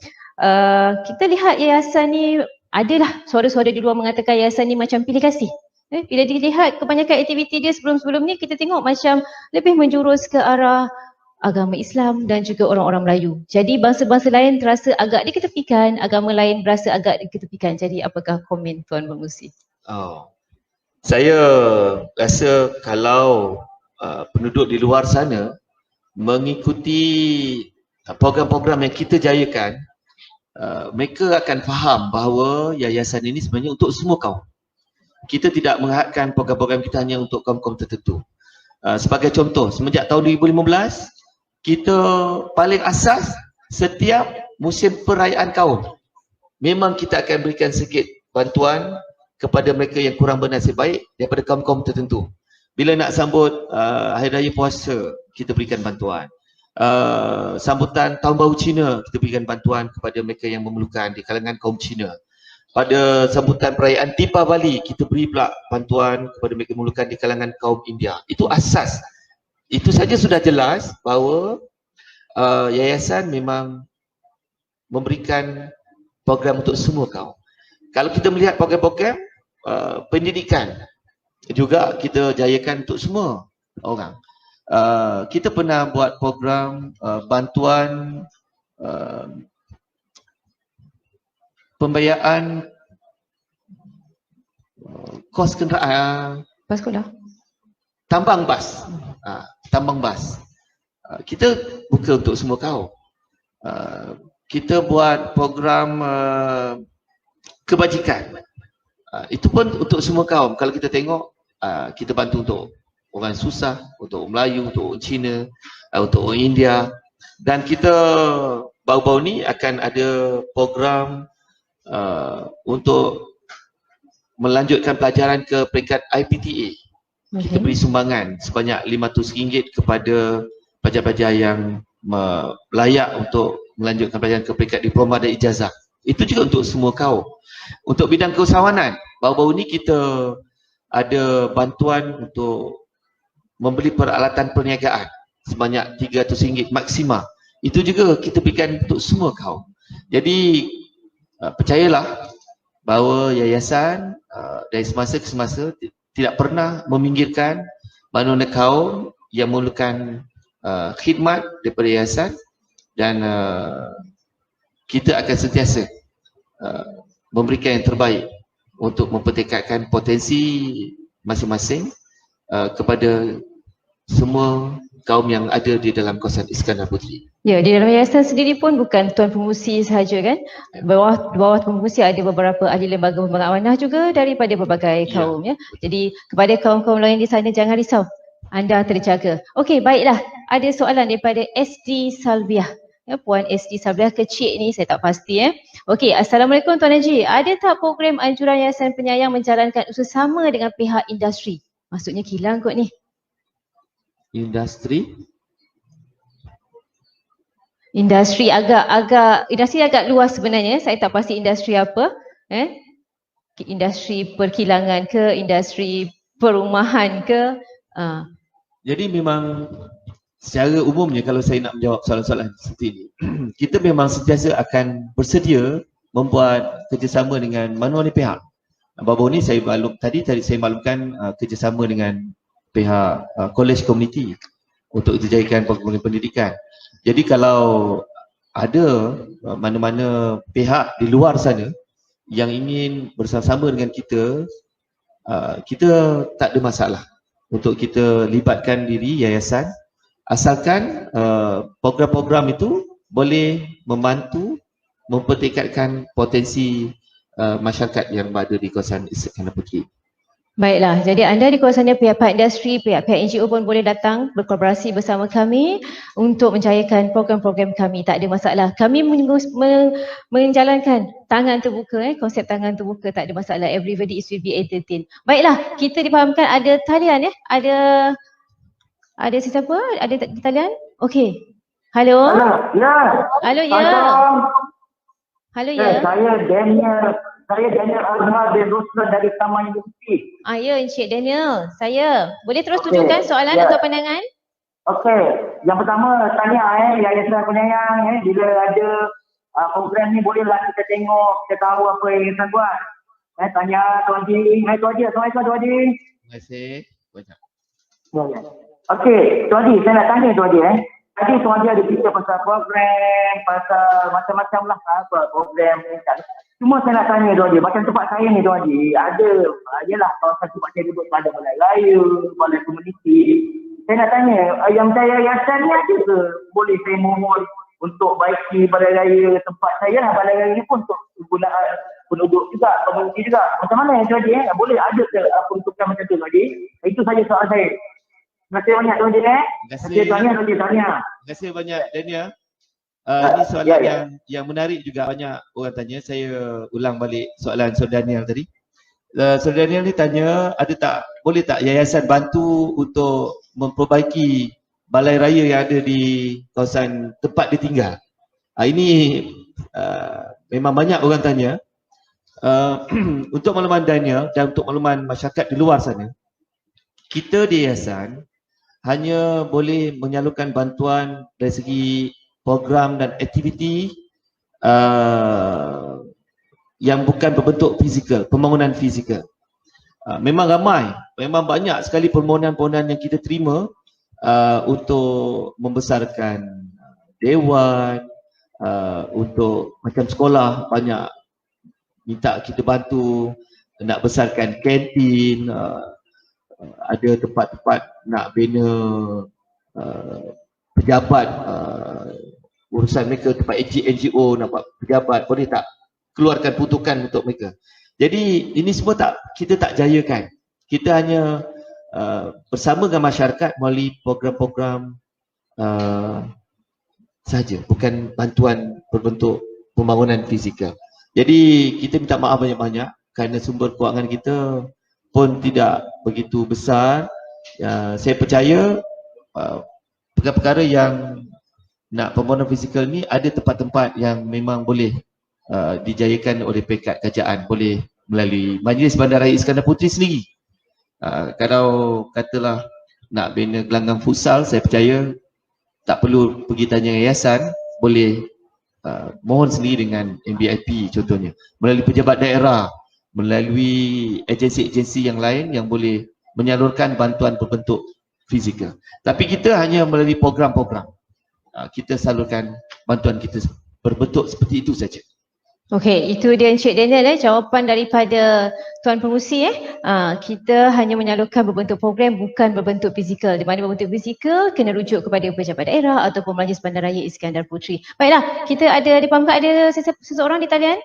kita lihat yayasan ni adalah suara-suara di luar mengatakan yayasan ni macam pilih kasih. Bila dilihat kebanyakan aktiviti dia sebelum-sebelum ni kita tengok macam lebih menjurus ke arah agama Islam dan juga orang-orang Melayu. Jadi bangsa-bangsa lain terasa agak diketepikan, agama lain berasa agak diketepikan. Jadi apakah komen Tuan Pengerusi? Saya rasa kalau penduduk di luar sana mengikuti program-program yang kita jayakan, mereka akan faham bahawa yayasan ini sebenarnya untuk semua kaum. Kita tidak menghadkan program-program kita hanya untuk kaum-kaum tertentu. Sebagai contoh, semenjak tahun 2015, kita paling asas setiap musim perayaan kaum, memang kita akan berikan sedikit bantuan kepada mereka yang kurang bernasib baik daripada kaum-kaum tertentu. Bila nak sambut Hari Raya Puasa, kita berikan bantuan. Sambutan Tahun Baru Cina, kita berikan bantuan kepada mereka yang memerlukan di kalangan kaum Cina. Pada sambutan perayaan Deepavali, kita beri pula bantuan kepada mereka memerlukan di kalangan kaum India. Itu asas. Itu saja sudah jelas bahawa yayasan memang memberikan program untuk semua kaum. Kalau kita melihat program-program pendidikan, juga kita jayakan untuk semua orang. Kita pernah buat program bantuan pembiayaan kos kenderaan, Pas sekolah. tambang bas. Tambang bas. Kita buka untuk semua kaum. Kita buat program kebajikan. Itu pun untuk semua kaum. Kalau kita tengok, kita bantu untuk orang susah, untuk orang Melayu, untuk orang Cina, untuk orang India. Dan kita baru-baru ni akan ada program untuk melanjutkan pelajaran ke peringkat IPTA. Kita beri sumbangan sebanyak RM500 kepada pelajar-pelajar yang layak untuk melanjutkan pelajaran ke peringkat diploma dan ijazah. Itu juga untuk semua kaum. Untuk bidang keusahawanan, baru-baru ni kita ada bantuan untuk membeli peralatan perniagaan sebanyak RM300 maksima. Itu juga kita berikan untuk semua kaum. Jadi percayalah bahawa yayasan dari semasa ke semasa tidak pernah meminggirkan mana-mana kaum yang memerlukan khidmat daripada yayasan dan kita akan sentiasa memberikan yang terbaik untuk mempertekadkan potensi masing-masing kepada semua kaum yang ada di dalam kawasan Iskandar Puteri. Ya, di dalam yayasan sendiri pun bukan Tuan Pengerusi sahaja kan. Bawah Tuan Pengerusi ada beberapa ahli lembaga pembangunan amanah juga daripada berbagai kaum ya. Jadi kepada kaum-kaum lain di sana jangan risau. Anda terjaga. Okey, baiklah. Ada soalan daripada SD Salbiah. Ya, Puan SD Salbiah kecil ni saya tak pasti Okey, Assalamualaikum Tuan Haji. Ada tak program anjuran Yayasan Penyayang menjalankan usaha sama dengan pihak industri? Maksudnya kilang kot ni. Industri agak luas sebenarnya. Saya tak pasti industri apa. Industri perkilangan ke, industri perumahan ke. Jadi memang secara umumnya kalau saya nak menjawab soalan-soalan seperti ini, kita memang sentiasa akan bersedia membuat kerjasama dengan mana-mana pihak. Baru-baru ni saya maklumkan kerjasama dengan pihak college community untuk dijadikan program pendidikan. Jadi kalau ada mana-mana pihak di luar sana yang ingin bersama-sama dengan kita, kita tak ada masalah untuk kita libatkan diri yayasan, asalkan program-program itu boleh membantu mempertingkatkan potensi masyarakat yang berada di kawasan Iskandar Puteri. Baiklah, jadi anda di kawasan dia pihak-pihak industri, pihak-pihak NGO pun boleh datang berkolaborasi bersama kami untuk menjayakan program-program kami. Tak ada masalah. Kami menjalankan tangan terbuka, konsep tangan terbuka, tak ada masalah. Everybody is will be entertained. Baiklah, kita difahamkan ada talian Ada sesiapa? Ada di talian? Okey. Halo? Ya. Halo ya. Halo ya. Saya Daniel Azhar bin Ruslan dari Taman Universiti. Ya, Encik Daniel. Saya. Boleh terus tunjukkan soalan atau pandangan? Okey. Yang pertama tanya Yayasan Penyayang bila ada program ni bolehlah kita tengok, kita tahu apa yang Yayasan buat. Tanya Tuan Haji. Hai Tuan Haji. Assalamualaikum Tuan Haji. Terima kasih. Banyak. Ya. Okey, Tuan Haji, saya nak tanya Tuan Haji Tadi Tuan Haji ada cerita pasal program, pasal macam-macam lah program. Cuma saya nak tanya Tuan Haji, macam tempat saya ni Tuan Haji, ada, yelah kawasan tempat saya duduk ada balai raya, balai komuniti. Saya nak tanya, yang saya yayasan ni ada ke? Boleh saya mohon untuk baiki balai raya tempat saya lah, balai raya ni pun untuk kegunaan penduduk juga, komuniti juga. Macam mana Tuan Haji? Boleh ada ke peruntukan macam tu Tuan Haji? Itu saja soalan saya. Terima kasih banyak Tuan Haji. Terima kasih banyak Daniel. Ini soalan yang menarik juga, banyak orang tanya. Saya ulang balik soalan Saudara Daniel tadi. Saudara Daniel ni tanya, boleh tak yayasan bantu untuk memperbaiki balai raya yang ada di kawasan tempat dia tinggal? Ini memang banyak orang tanya. Untuk makluman Daniel dan untuk makluman masyarakat di luar sana, kita di yayasan hanya boleh menyalurkan bantuan dari segi program dan aktiviti yang bukan berbentuk fizikal, pembangunan fizikal. Memang ramai, memang banyak sekali permohonan-permohonan yang kita terima untuk membesarkan dewan, untuk macam sekolah banyak minta kita bantu nak besarkan kantin, ada tempat-tempat nak bina pejabat, urusan mereka, tempat NGO nak buat pejabat, boleh tak keluarkan peruntukan untuk mereka. Jadi ini semua kita tak jayakan. Kita hanya bersama dengan masyarakat melalui program-program saja, bukan bantuan berbentuk pembangunan fizikal. Jadi kita minta maaf banyak-banyak kerana sumber kewangan kita pun tidak begitu besar. Saya percaya perkara-perkara yang nak pembangunan fizikal ni ada tempat-tempat yang memang boleh dijayakan oleh peringkat kerajaan, boleh melalui Majlis Bandaraya Iskandar Puteri sendiri. Kalau katalah nak bina gelanggang futsal, saya percaya tak perlu pergi tanya yayasan, boleh mohon sendiri dengan MBIP contohnya, melalui pejabat daerah, melalui agensi-agensi yang lain yang boleh menyalurkan bantuan berbentuk fizikal. Tapi kita hanya melalui program-program, kita salurkan bantuan kita berbentuk seperti itu saja. Okey, itu dia Encik Daniel jawapan daripada Tuan Pengurusi. Kita hanya menyalurkan berbentuk program, bukan berbentuk fizikal. Di mana berbentuk fizikal kena rujuk kepada pejabat daerah ataupun Majlis Bandaraya Iskandar Puteri. Baiklah, kita dipahamkan ada seseorang di talian.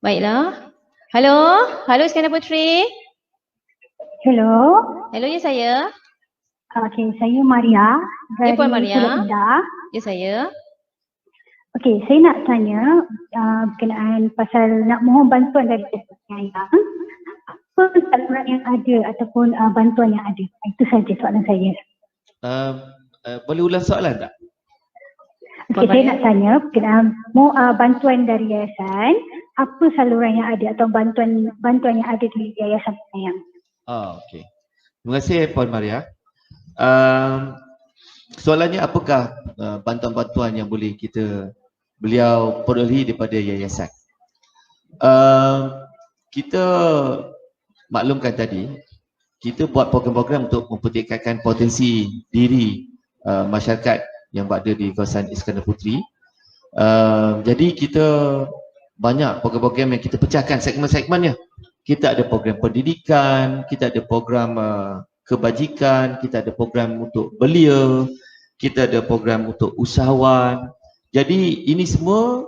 Baiklah. Halo Iskandar Puteri. Hello. Hello, ya saya. Okey, saya Maria dari Puan Maria. Pulau Indah. Ya saya. Okey, saya nak tanya berkenaan pasal nak mohon bantuan dari Penyayang. Apa saluran yang ada ataupun bantuan yang ada? Itu saja soalan saya. Boleh ulang soalan tak? Okey, saya nak tanya berkenaan bantuan dari yayasan, apa saluran yang ada atau bantuan yang ada di Yayasan Penyayang? Okey. Terima kasih Puan Maria. Soalannya apakah bantuan-bantuan yang boleh beliau perolehi daripada yayasan? Kita maklumkan tadi, kita buat program-program untuk mempertingkatkan potensi diri masyarakat yang berada di kawasan Iskandar Puteri. Jadi kita banyak program-program yang kita pecahkan segmen-segmennya. Kita ada program pendidikan, kita ada program kebajikan, kita ada program untuk belia, kita ada program untuk usahawan, Jadi ini semua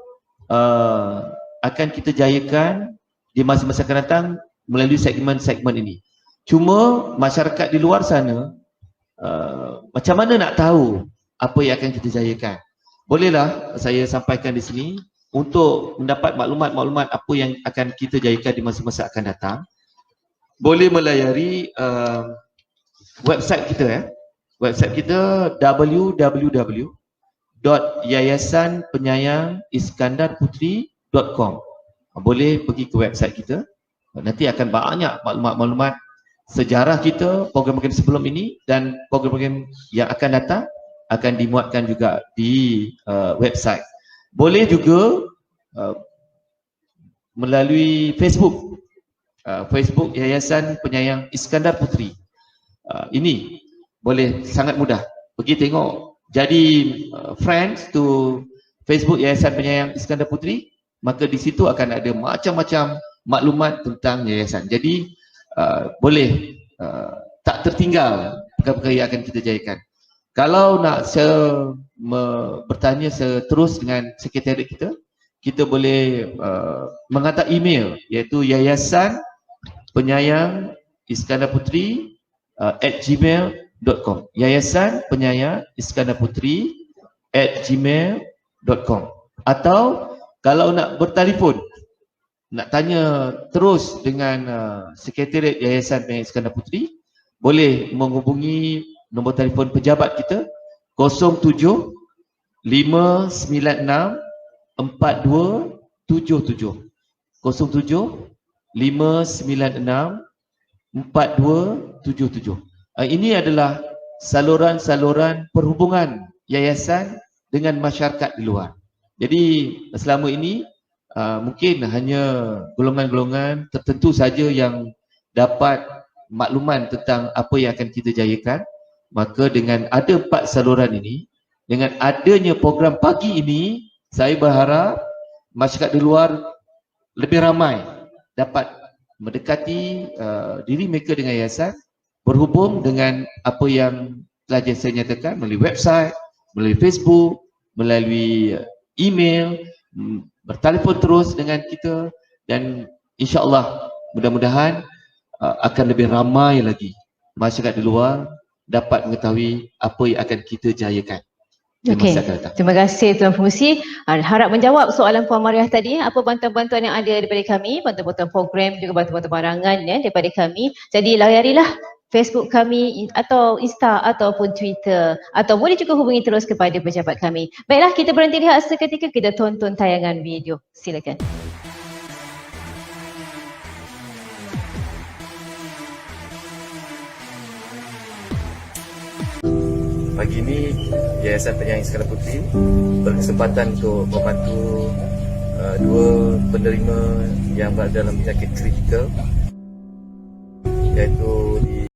akan kita jayakan di masa-masa akan datang melalui segmen-segmen ini. Cuma masyarakat di luar sana macam mana nak tahu apa yang akan kita jayakan? Bolehlah saya sampaikan di sini untuk mendapat maklumat-maklumat apa yang akan kita jayakan di masa-masa akan datang. Boleh melayari website kita Website kita www.yayasanpenyayangiskandarputeri.com. Boleh pergi ke website kita. Nanti akan banyak maklumat-maklumat sejarah kita, program-program sebelum ini dan program-program yang akan datang akan dimuatkan juga di website. Boleh juga melalui Facebook. Facebook Yayasan Penyayang Iskandar Puteri. Ini boleh sangat mudah. Pergi tengok. Jadi friends to Facebook Yayasan Penyayang Iskandar Puteri, maka di situ akan ada macam-macam maklumat tentang yayasan. Jadi boleh tak tertinggal perkara-perkara yang akan kita jayakan. Kalau nak bertanya terus dengan sekretariat kita, kita boleh menghantar email iaitu Yayasan Penyayang Iskandar Puteri @gmail.com. Yayasan Penyayang Iskandar Puteri @gmail.com. Atau kalau nak bertelefon, nak tanya terus dengan sekretariat Yayasan Penyayang Iskandar Puteri, boleh menghubungi nombor telefon pejabat kita 07 596 4277. 07 596 4277. Ini adalah saluran-saluran perhubungan yayasan dengan masyarakat di luar. Jadi selama ini mungkin hanya golongan-golongan tertentu saja yang dapat makluman tentang apa yang akan kita jayakan. Maka dengan ada 4 saluran ini, dengan adanya program pagi ini, saya berharap masyarakat di luar lebih ramai dapat mendekati diri mereka dengan yayasan, berhubung dengan apa yang telah saya nyatakan melalui website, melalui Facebook, melalui email, bertelefon terus dengan kita, dan insya-Allah mudah-mudahan akan lebih ramai lagi masyarakat di luar dapat mengetahui apa yang akan kita jayakan. Okey, terima kasih Tuan Pengerusi. Harap menjawab soalan Puan Mariah tadi, apa bantuan-bantuan yang ada daripada kami, bantuan-bantuan program juga bantuan-bantuan barangan daripada kami. Jadi layarilah Facebook kami atau Insta ataupun Twitter, atau boleh juga hubungi terus kepada pejabat kami. Baiklah, kita berhenti lihat seketika, kita tonton tayangan video. Silakan. Pagi ini Yayasan Penyayang Iskandar Puteri berkesempatan untuk membantu 2 penerima yang berada dalam penyakit kritikal, iaitu di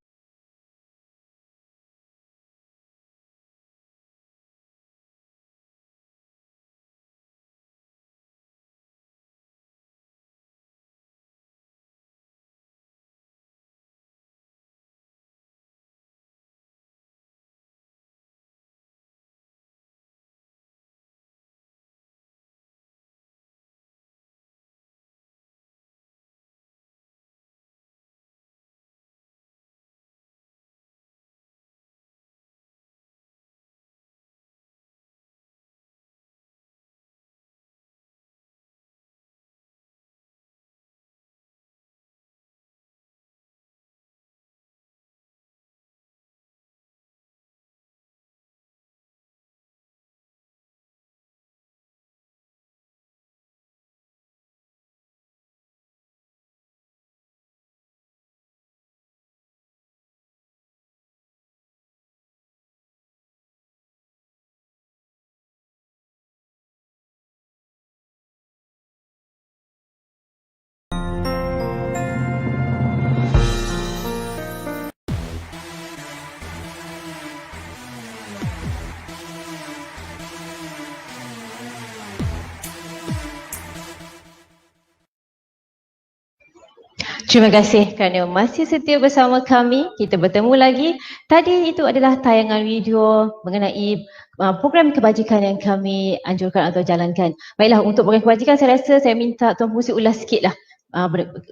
Terima kasih kerana masih setia bersama kami. Kita bertemu lagi. Tadi itu adalah tayangan video mengenai program kebajikan yang kami anjurkan atau jalankan. Baiklah, untuk program kebajikan saya rasa saya minta Tuan Pengerusi ulas sikitlah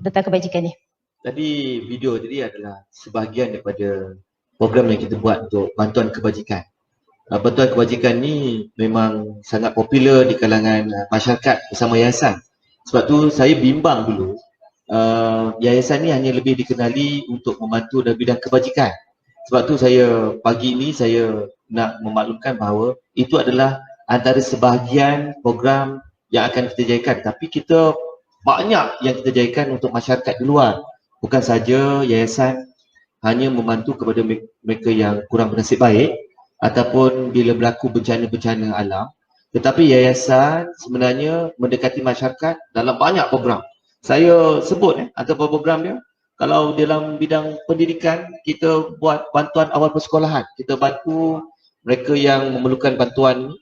tentang kebajikan ni. Tadi video tadi adalah sebahagian daripada program yang kita buat untuk bantuan kebajikan. Bantuan kebajikan ni memang sangat popular di kalangan masyarakat bersama yayasan. Sebab tu saya bimbang dulu, yayasan ni hanya lebih dikenali untuk membantu dalam bidang kebajikan. Sebab tu saya pagi ni saya nak memaklumkan bahawa itu adalah antara sebahagian program yang akan kita jayakan. Tapi kita banyak yang kita jayakan untuk masyarakat di luar. Bukan saja yayasan hanya membantu kepada mereka yang kurang bernasib baik ataupun bila berlaku bencana-bencana alam, tetapi yayasan sebenarnya mendekati masyarakat dalam banyak program. Saya sebut antara program dia, kalau dalam bidang pendidikan kita buat bantuan awal persekolahan, kita bantu mereka yang memerlukan bantuan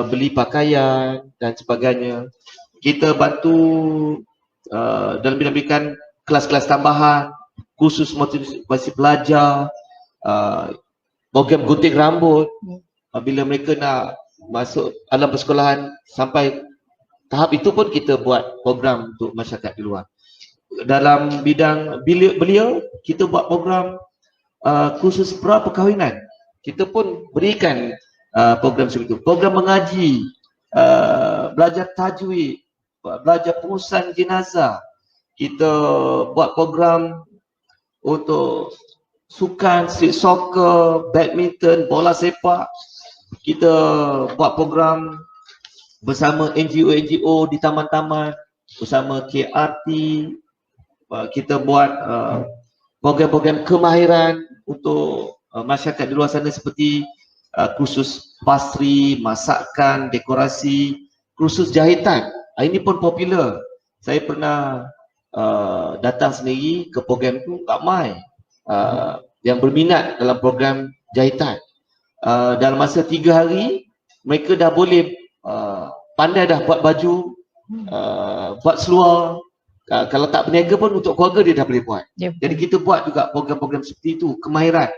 beli pakaian dan sebagainya. Kita bantu dalam bidang pendidikan kelas-kelas tambahan, khusus motivasi belajar, program gunting rambut bila mereka nak masuk alam persekolahan. Sampai tahap itu pun kita buat program untuk masyarakat di luar. Dalam bidang belia, kita buat program khusus pra perkahwinan. Kita pun berikan program seperti itu. Program mengaji, belajar tajwid, belajar pengurusan jenazah. Kita buat program untuk sukan, street soccer, badminton, bola sepak. Kita buat program bersama NGO-NGO di taman-taman, bersama KRT. Kita buat program-program kemahiran untuk masyarakat di luar sana seperti kursus pastry, masakan, dekorasi, kursus jahitan. Ini pun popular. Saya pernah datang sendiri ke program tu, ramai yang berminat dalam program jahitan. Dalam masa 3 hari mereka dah boleh pandai dah buat baju, buat seluar. Kalau tak berniaga pun untuk keluarga dia dah boleh buat. Jadi kita buat juga program-program seperti itu, kemahiran.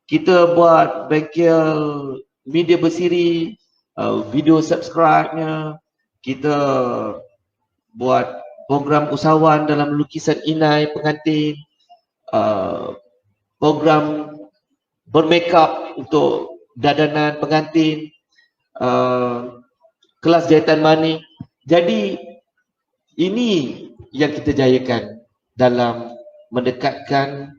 Kita buat bengkel media bersiri, video subscribe-nya. Kita buat program usahawan dalam lukisan inai pengantin, program bermakeup untuk dadanan pengantin, kelas jahitan manik. Jadi ini yang kita jayakan dalam mendekatkan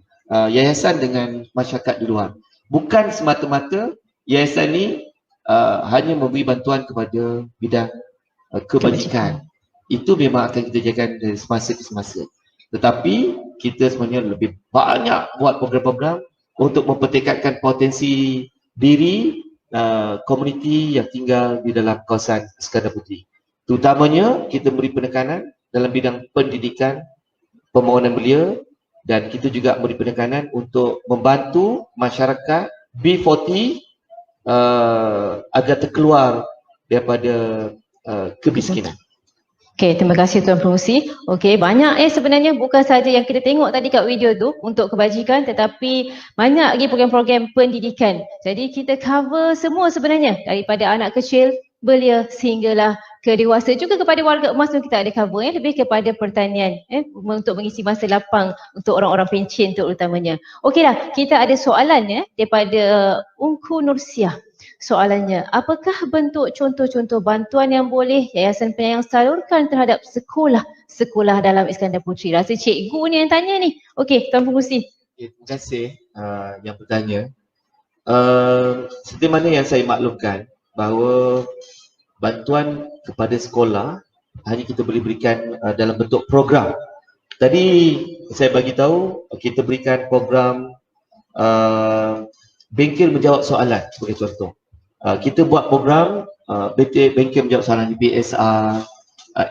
yayasan dengan masyarakat di luar. Bukan semata-mata yayasan ini hanya memberi bantuan kepada bidang kebajikan. Itu memang akan kita jayakan dari semasa ke semasa. Tetapi kita sebenarnya lebih banyak buat program-program untuk mempertingkatkan potensi diri komuniti yang tinggal di dalam kawasan Iskandar Puteri. Terutamanya kita beri penekanan dalam bidang pendidikan, pembangunan belia, dan kita juga beri penekanan untuk membantu masyarakat B40 agar terkeluar daripada kemiskinan. Okey, terima kasih Tuan Pengerusi. Okey, banyak sebenarnya bukan saja yang kita tengok tadi kat video tu untuk kebajikan, tetapi banyak lagi program-program pendidikan. Jadi kita cover semua sebenarnya, daripada anak kecil, belia sehinggalah ke dewasa. Juga kepada warga emas pun kita ada cover, lebih kepada pertanian, untuk mengisi masa lapang untuk orang-orang pencen terutamanya. Okeylah, kita ada soalan daripada Ungku Nursiah. Soalannya, apakah bentuk contoh-contoh bantuan yang boleh Yayasan Penyayang salurkan terhadap sekolah dalam Iskandar Puteri? Rasa cikgu ni yang tanya ni. Okey, Tuan Pengerusi. Terima kasih yang bertanya. Seperti mana yang saya maklumkan bahawa bantuan kepada sekolah hanya kita boleh berikan dalam bentuk program. Tadi saya bagi tahu kita berikan program bengkel menjawab soalan sebagai contoh. Kita buat program bengkel menjawab soalan di BSR,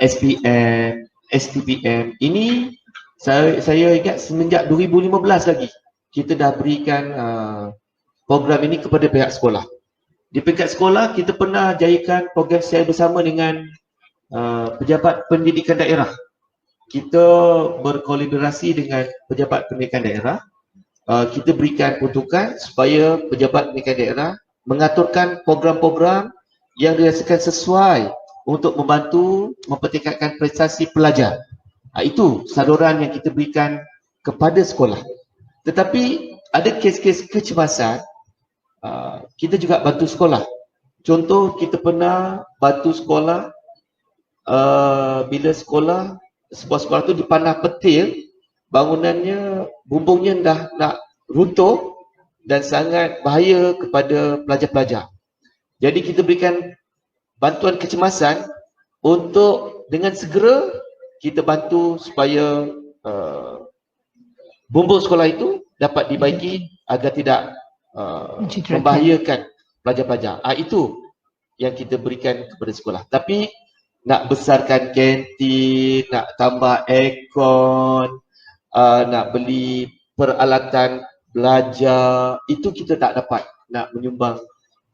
SPM, STPM. Ini saya ingat semenjak 2015 lagi kita dah berikan program ini kepada pihak sekolah. Di peringkat sekolah kita pernah jayakan program secara bersama dengan pejabat pendidikan daerah. Kita berkolaborasi dengan pejabat pendidikan daerah. Kita berikan peruntukan supaya pejabat pendidikan daerah mengaturkan program-program yang dirasakan sesuai untuk membantu mempertingkatkan prestasi pelajar. Itu saluran yang kita berikan kepada sekolah. Tetapi ada kes-kes kecemasan, kita juga bantu sekolah. Contoh, kita pernah bantu sekolah bila sebuah sekolah tu dipanah petir, bangunannya, bumbungnya dah nak runtuh dan sangat bahaya kepada pelajar-pelajar. Jadi kita berikan bantuan kecemasan untuk dengan segera kita bantu supaya bumbung sekolah itu dapat dibaiki agar tidak membahayakan pelajar-pelajar. Itu yang kita berikan kepada sekolah. Tapi nak besarkan kantin, nak tambah aircon, nak beli peralatan belajar, itu kita tak dapat nak menyumbang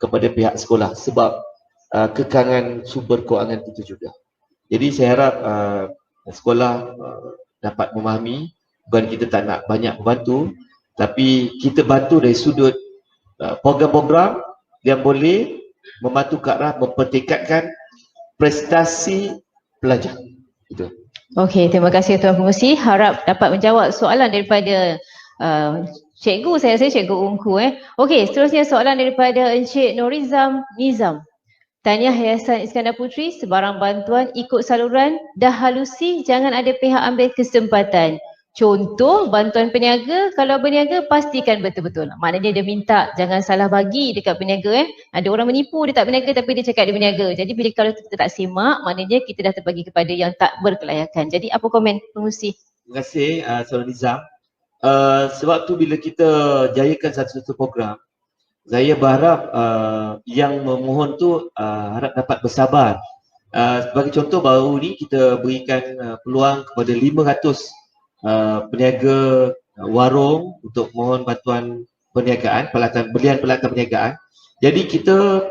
kepada pihak sekolah sebab kekangan sumber kewangan itu juga. Jadi saya harap sekolah dapat memahami, bukan kita tak nak banyak membantu, tapi kita bantu dari sudut program-program yang boleh membantu ke arah mempertingkatkan prestasi pelajar. Itu. Okey, terima kasih Tuan Pengerusi. Harap dapat menjawab soalan daripada cikgu, saya rasa cikgu Ungku. Okey, seterusnya soalan daripada Encik Norizam Nizam. Tahniah Yayasan Iskandar Puteri, sebarang bantuan ikut saluran, dah halusi jangan ada pihak ambil kesempatan. Contoh bantuan peniaga, kalau berniaga pastikan betul-betul. Maknanya dia minta jangan salah bagi dekat peniaga. Ada orang menipu, dia tak berniaga tapi dia cakap dia berniaga. Jadi bila kalau kita tak simak, maknanya kita dah terbagi kepada yang tak berkelayakan. Jadi apa komen pengurusi? Terima kasih Saudara Nizam. Sebab tu bila kita jayakan satu-satu program, saya berharap yang memohon tu harap dapat bersabar. Sebagai contoh, baru ni kita berikan peluang kepada 500 peniaga warung untuk mohon bantuan perniagaan, belian peralatan perniagaan. Jadi kita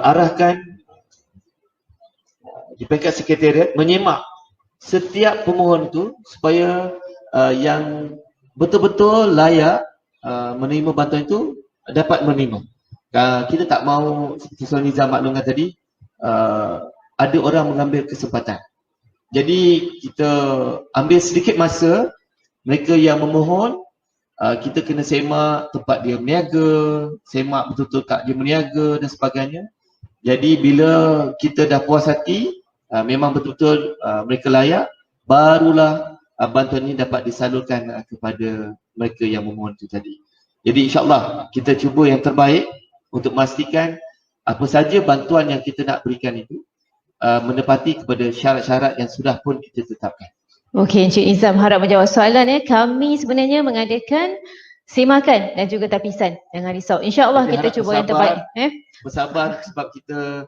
arahkan di peringkat sekretariat menyemak setiap pemohon tu supaya yang betul-betul layak menerima bantuan itu dapat menerima. Kita tak mahu seperti Saudara Nizam maklumkan tadi, ada orang mengambil kesempatan. Jadi kita ambil sedikit masa, mereka yang memohon, kita kena semak tempat dia berniaga, semak betul-betul kat dia berniaga dan sebagainya. Jadi bila kita dah puas hati, memang betul-betul mereka layak, barulah bantuan ini dapat disalurkan kepada mereka yang memohon itu tadi. Jadi insyaAllah kita cuba yang terbaik untuk memastikan apa saja bantuan yang kita nak berikan itu menepati kepada syarat-syarat yang sudah pun kita tetapkan. Okey, Encik Nizam harap menjawab soalan. Kami sebenarnya mengadakan semakan dan juga tapisan. Jangan risau. InsyaAllah kita cuba yang terbaik. Bersabar sebab kita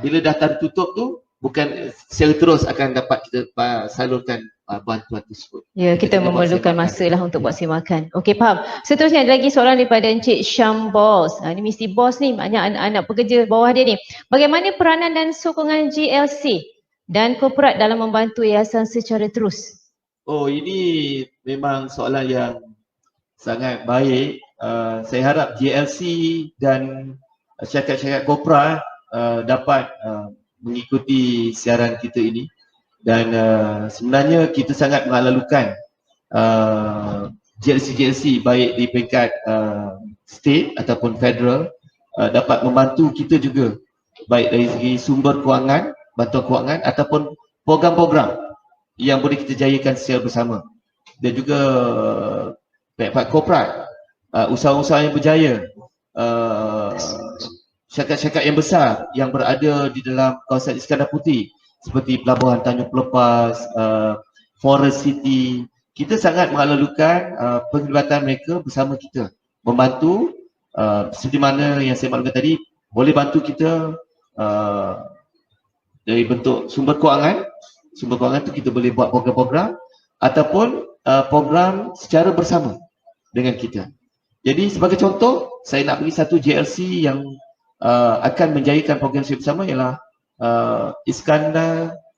bila daftar tutup tu bukan secara terus akan dapat kita salurkan bantuan tersebut. Ya, kita memerlukan masa lah untuk buat semakan. Okey, faham. Seterusnya ada lagi soalan daripada Encik Syam Bos. Ini mesti bos ni, banyak anak-anak pekerja bawah dia ni. Bagaimana peranan dan sokongan GLC dan korporat dalam membantu yayasan secara terus? Oh, ini memang soalan yang sangat baik. Saya harap GLC dan syarikat-syarikat korporat dapat mengikuti siaran kita ini. Dan sebenarnya kita sangat mengalalukan GLC baik di peringkat state ataupun federal dapat membantu kita juga baik dari segi sumber kewangan, bantuan kewangan ataupun program-program yang boleh kita jayakan secara bersama. Dan juga pihak korporat, usaha-usaha yang berjaya, syarikat-syarikat yang besar yang berada di dalam kawasan Iskandar Puteri seperti Pelabuhan Tanjung Pelepas, Forest City. Kita sangat mengalu-alukan penglibatan mereka bersama kita, membantu seperti mana yang saya maklumkan tadi, boleh bantu kita dari bentuk sumber kewangan tu kita boleh buat program-program ataupun program secara bersama dengan kita. Jadi sebagai contoh, saya nak bagi satu JLC yang akan menjayakan program secara bersama ialah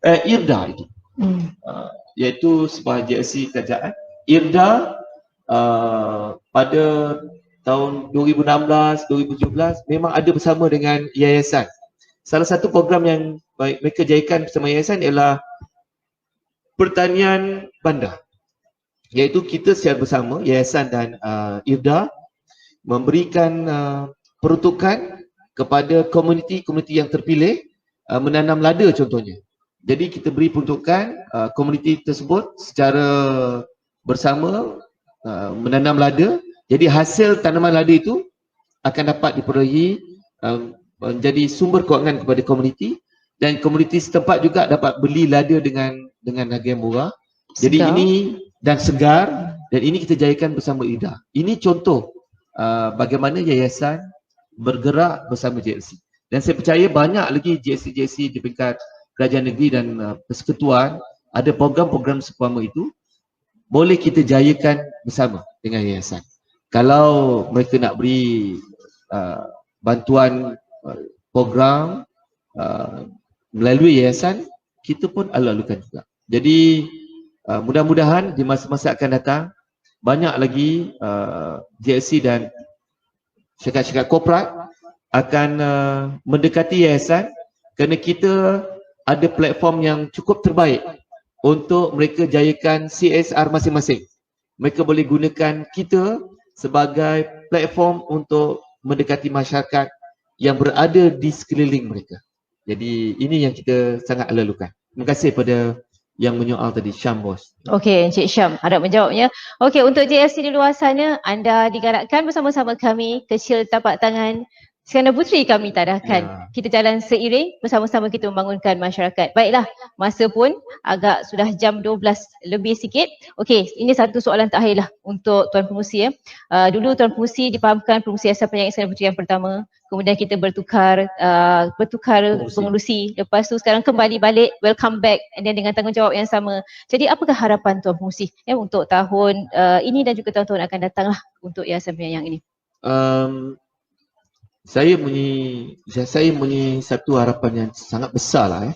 IRDA itu. Iaitu sebuah JLC kerajaan. IRDA pada tahun 2016, 2017 memang ada bersama dengan yayasan. Salah satu program yang mereka jayakan bersama yayasan ialah pertanian bandar. Iaitu kita secara bersama, yayasan dan IRDA memberikan peruntukan kepada komuniti-komuniti yang terpilih menanam lada contohnya. Jadi kita beri peruntukan komuniti tersebut secara bersama menanam lada. Jadi hasil tanaman lada itu akan dapat diperolehi menjadi sumber kewangan kepada komuniti, dan komuniti setempat juga dapat beli lada dengan harga yang murah. Jadi ini dan segar, dan ini kita jayakan bersama IRDA. Ini contoh bagaimana yayasan bergerak bersama JLC. Dan saya percaya banyak lagi JLC di peringkat kerajaan negeri dan persekutuan ada program-program seumpama itu boleh kita jayakan bersama dengan yayasan. Kalau mereka nak beri bantuan program melalui yayasan, kita pun alu-alukan juga. Jadi mudah-mudahan di masa-masa akan datang banyak lagi JLC dan syarikat-syarikat korporat akan mendekati yayasan kerana kita ada platform yang cukup terbaik untuk mereka jayakan CSR masing-masing. Mereka boleh gunakan kita sebagai platform untuk mendekati masyarakat yang berada di sekeliling mereka. Jadi ini yang kita sangat alu-alukan. Terima kasih pada yang menyoal tadi, Syam bos. Okey, Encik Syam harap menjawabnya. Okey, untuk JLC di luar sana, anda digalakkan bersama-sama kami, kecil tapak tangan Iskandar Puteri kami tadahkan. Kita jalan seiring, bersama-sama kita membangunkan masyarakat. Baiklah, masa pun agak sudah jam 12 lebih sikit. Okey, ini satu soalan terakhir lah untuk Tuan Pengerusi. Dulu Tuan Pengerusi dipahamkan pengerusi asal penyakit Iskandar Puteri yang pertama. Kemudian kita bertukar pengerusi. Lepas tu sekarang kembali balik, welcome back, and then dengan tanggungjawab yang sama. Jadi apakah harapan Tuan Pengerusi untuk tahun ini dan juga tahun-tahun akan datang lah untuk Yayasan Penyayang ini? Saya punya satu harapan yang sangat besar lah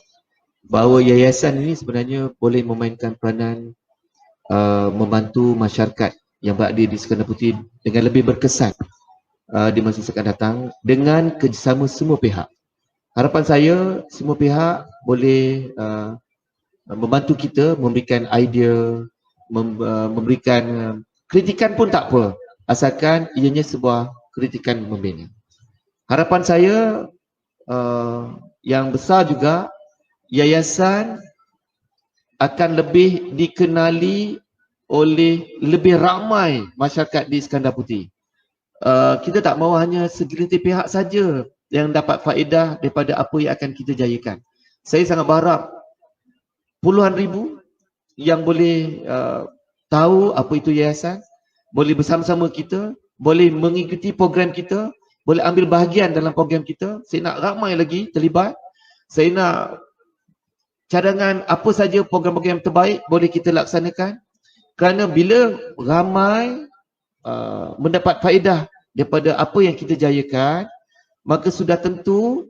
bahawa yayasan ini sebenarnya boleh memainkan peranan membantu masyarakat yang berada di Iskandar Puteri dengan lebih berkesan di masa akan datang dengan kerjasama semua pihak. Harapan saya semua pihak boleh membantu kita, memberikan idea, memberikan kritikan pun tak apa, asalkan ianya sebuah kritikan membina. Harapan saya yang besar juga, yayasan akan lebih dikenali oleh lebih ramai masyarakat di Iskandar Puteri. Kita tak mahu hanya segelintir pihak saja yang dapat faedah daripada apa yang akan kita jayakan. Saya sangat berharap puluhan ribu yang boleh tahu apa itu yayasan, boleh bersama-sama kita, boleh mengikuti program kita, boleh ambil bahagian dalam program kita. Saya nak ramai lagi terlibat. Saya nak cadangan apa saja program-program terbaik boleh kita laksanakan. Kerana bila ramai mendapat faedah daripada apa yang kita jayakan, maka sudah tentu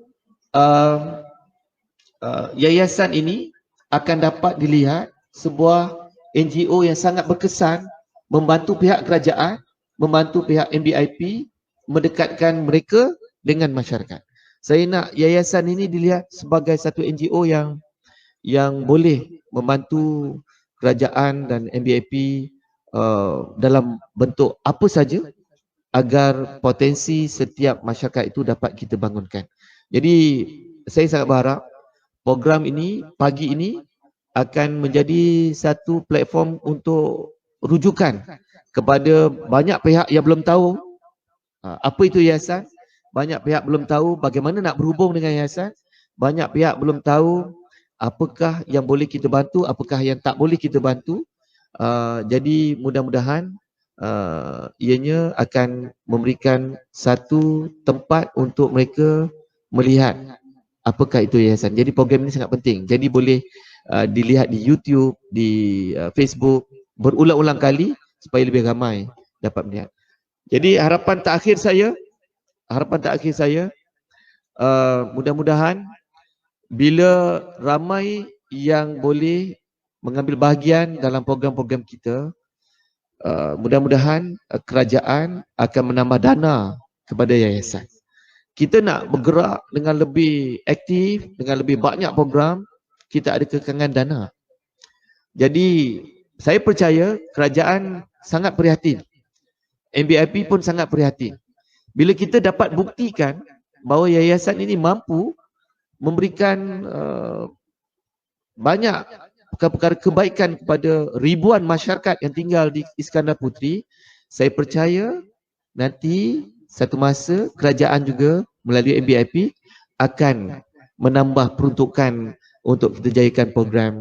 yayasan ini akan dapat dilihat sebuah NGO yang sangat berkesan, membantu pihak kerajaan, membantu pihak MBIP, mendekatkan mereka dengan masyarakat. Saya nak yayasan ini dilihat sebagai satu NGO yang boleh membantu kerajaan dan MBIP dalam bentuk apa saja agar potensi setiap masyarakat itu dapat kita bangunkan. Jadi saya sangat berharap program ini pagi ini akan menjadi satu platform untuk rujukan kepada banyak pihak yang belum tahu apa itu yayasan. Banyak pihak belum tahu bagaimana nak berhubung dengan yayasan. Banyak pihak belum tahu apakah yang boleh kita bantu, apakah yang tak boleh kita bantu. Jadi mudah-mudahan ianya akan memberikan satu tempat untuk mereka melihat apakah itu yayasan. Jadi program ini sangat penting. Jadi boleh dilihat di YouTube, di Facebook berulang-ulang kali supaya lebih ramai dapat melihat. Jadi harapan terakhir saya, mudah-mudahan bila ramai yang boleh mengambil bahagian dalam program-program kita, mudah-mudahan kerajaan akan menambah dana kepada yayasan. Kita nak bergerak dengan lebih aktif, dengan lebih banyak program, kita ada kekangan dana. Jadi saya percaya kerajaan sangat prihatin. MBIP pun sangat prihatin. Bila kita dapat buktikan bahawa yayasan ini mampu memberikan banyak perkara-perkara kebaikan kepada ribuan masyarakat yang tinggal di Iskandar Puteri, saya percaya nanti satu masa kerajaan juga melalui MBIP akan menambah peruntukan untuk kita jayakan program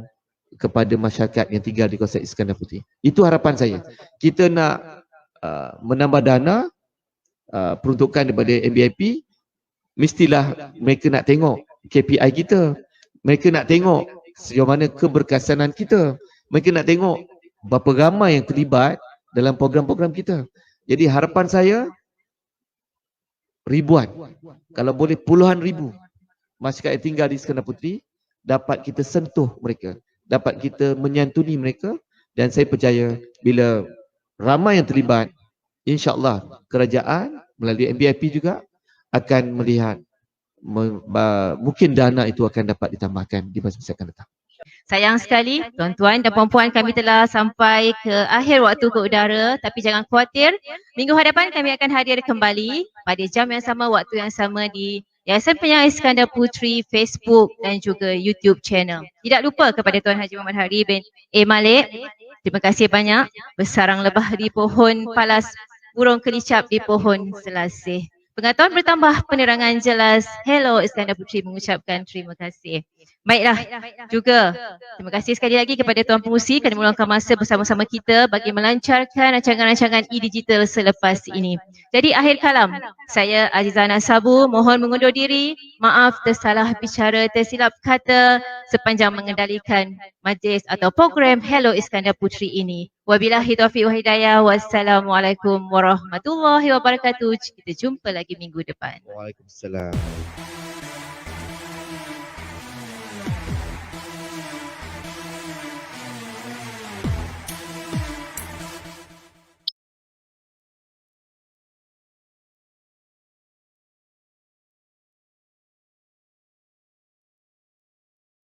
kepada masyarakat yang tinggal di kawasan Iskandar Puteri. Itu harapan saya. Kita nak menambah dana peruntukan daripada MBIP, mestilah mereka nak tengok KPI kita. Mereka nak tengok sejauh mana keberkesanan kita. Mereka nak tengok berapa ramai yang terlibat dalam program-program kita. Jadi harapan saya ribuan, kalau boleh puluhan ribu masyarakat yang tinggal di Iskandar Puteri dapat kita sentuh mereka, dapat kita menyantuni mereka, dan saya percaya bila ramai yang terlibat, insya-Allah kerajaan melalui MBIP juga akan melihat mungkin dana itu akan dapat ditambahkan di masa-masa akan datang. Sayang sekali, tuan-tuan dan puan-puan, kami telah sampai ke akhir waktu ke udara, tapi jangan khawatir, minggu hadapan kami akan hadir kembali pada jam yang sama, waktu yang sama di Yayasan Penyang Iskandar Puteri Facebook dan juga YouTube channel. Tidak lupa kepada Tuan Haji Muhammad Hari bin Malik, terima kasih banyak bersarang lebah di pohon palas, burung kelicap di pohon selasih. Pengetahuan bertambah, penerangan jelas. Hello Iskandar Puteri mengucapkan terima kasih. Baiklah, juga terima kasih sekali lagi kepada Tuan Pengurusi kerana meluangkan masa bersama-sama kita bagi melancarkan rancangan-rancangan e-digital selepas ini. Jadi akhir kalam, saya Azizana Sabu mohon mengundur diri. Maaf tersalah bicara, tersilap kata sepanjang mengendalikan majlis atau program Hello Iskandar Puteri ini. Wabillahi taufiq wa hidayah. Wassalamualaikum warahmatullahi wabarakatuh. Kita jumpa lagi minggu depan. Waalaikumsalam.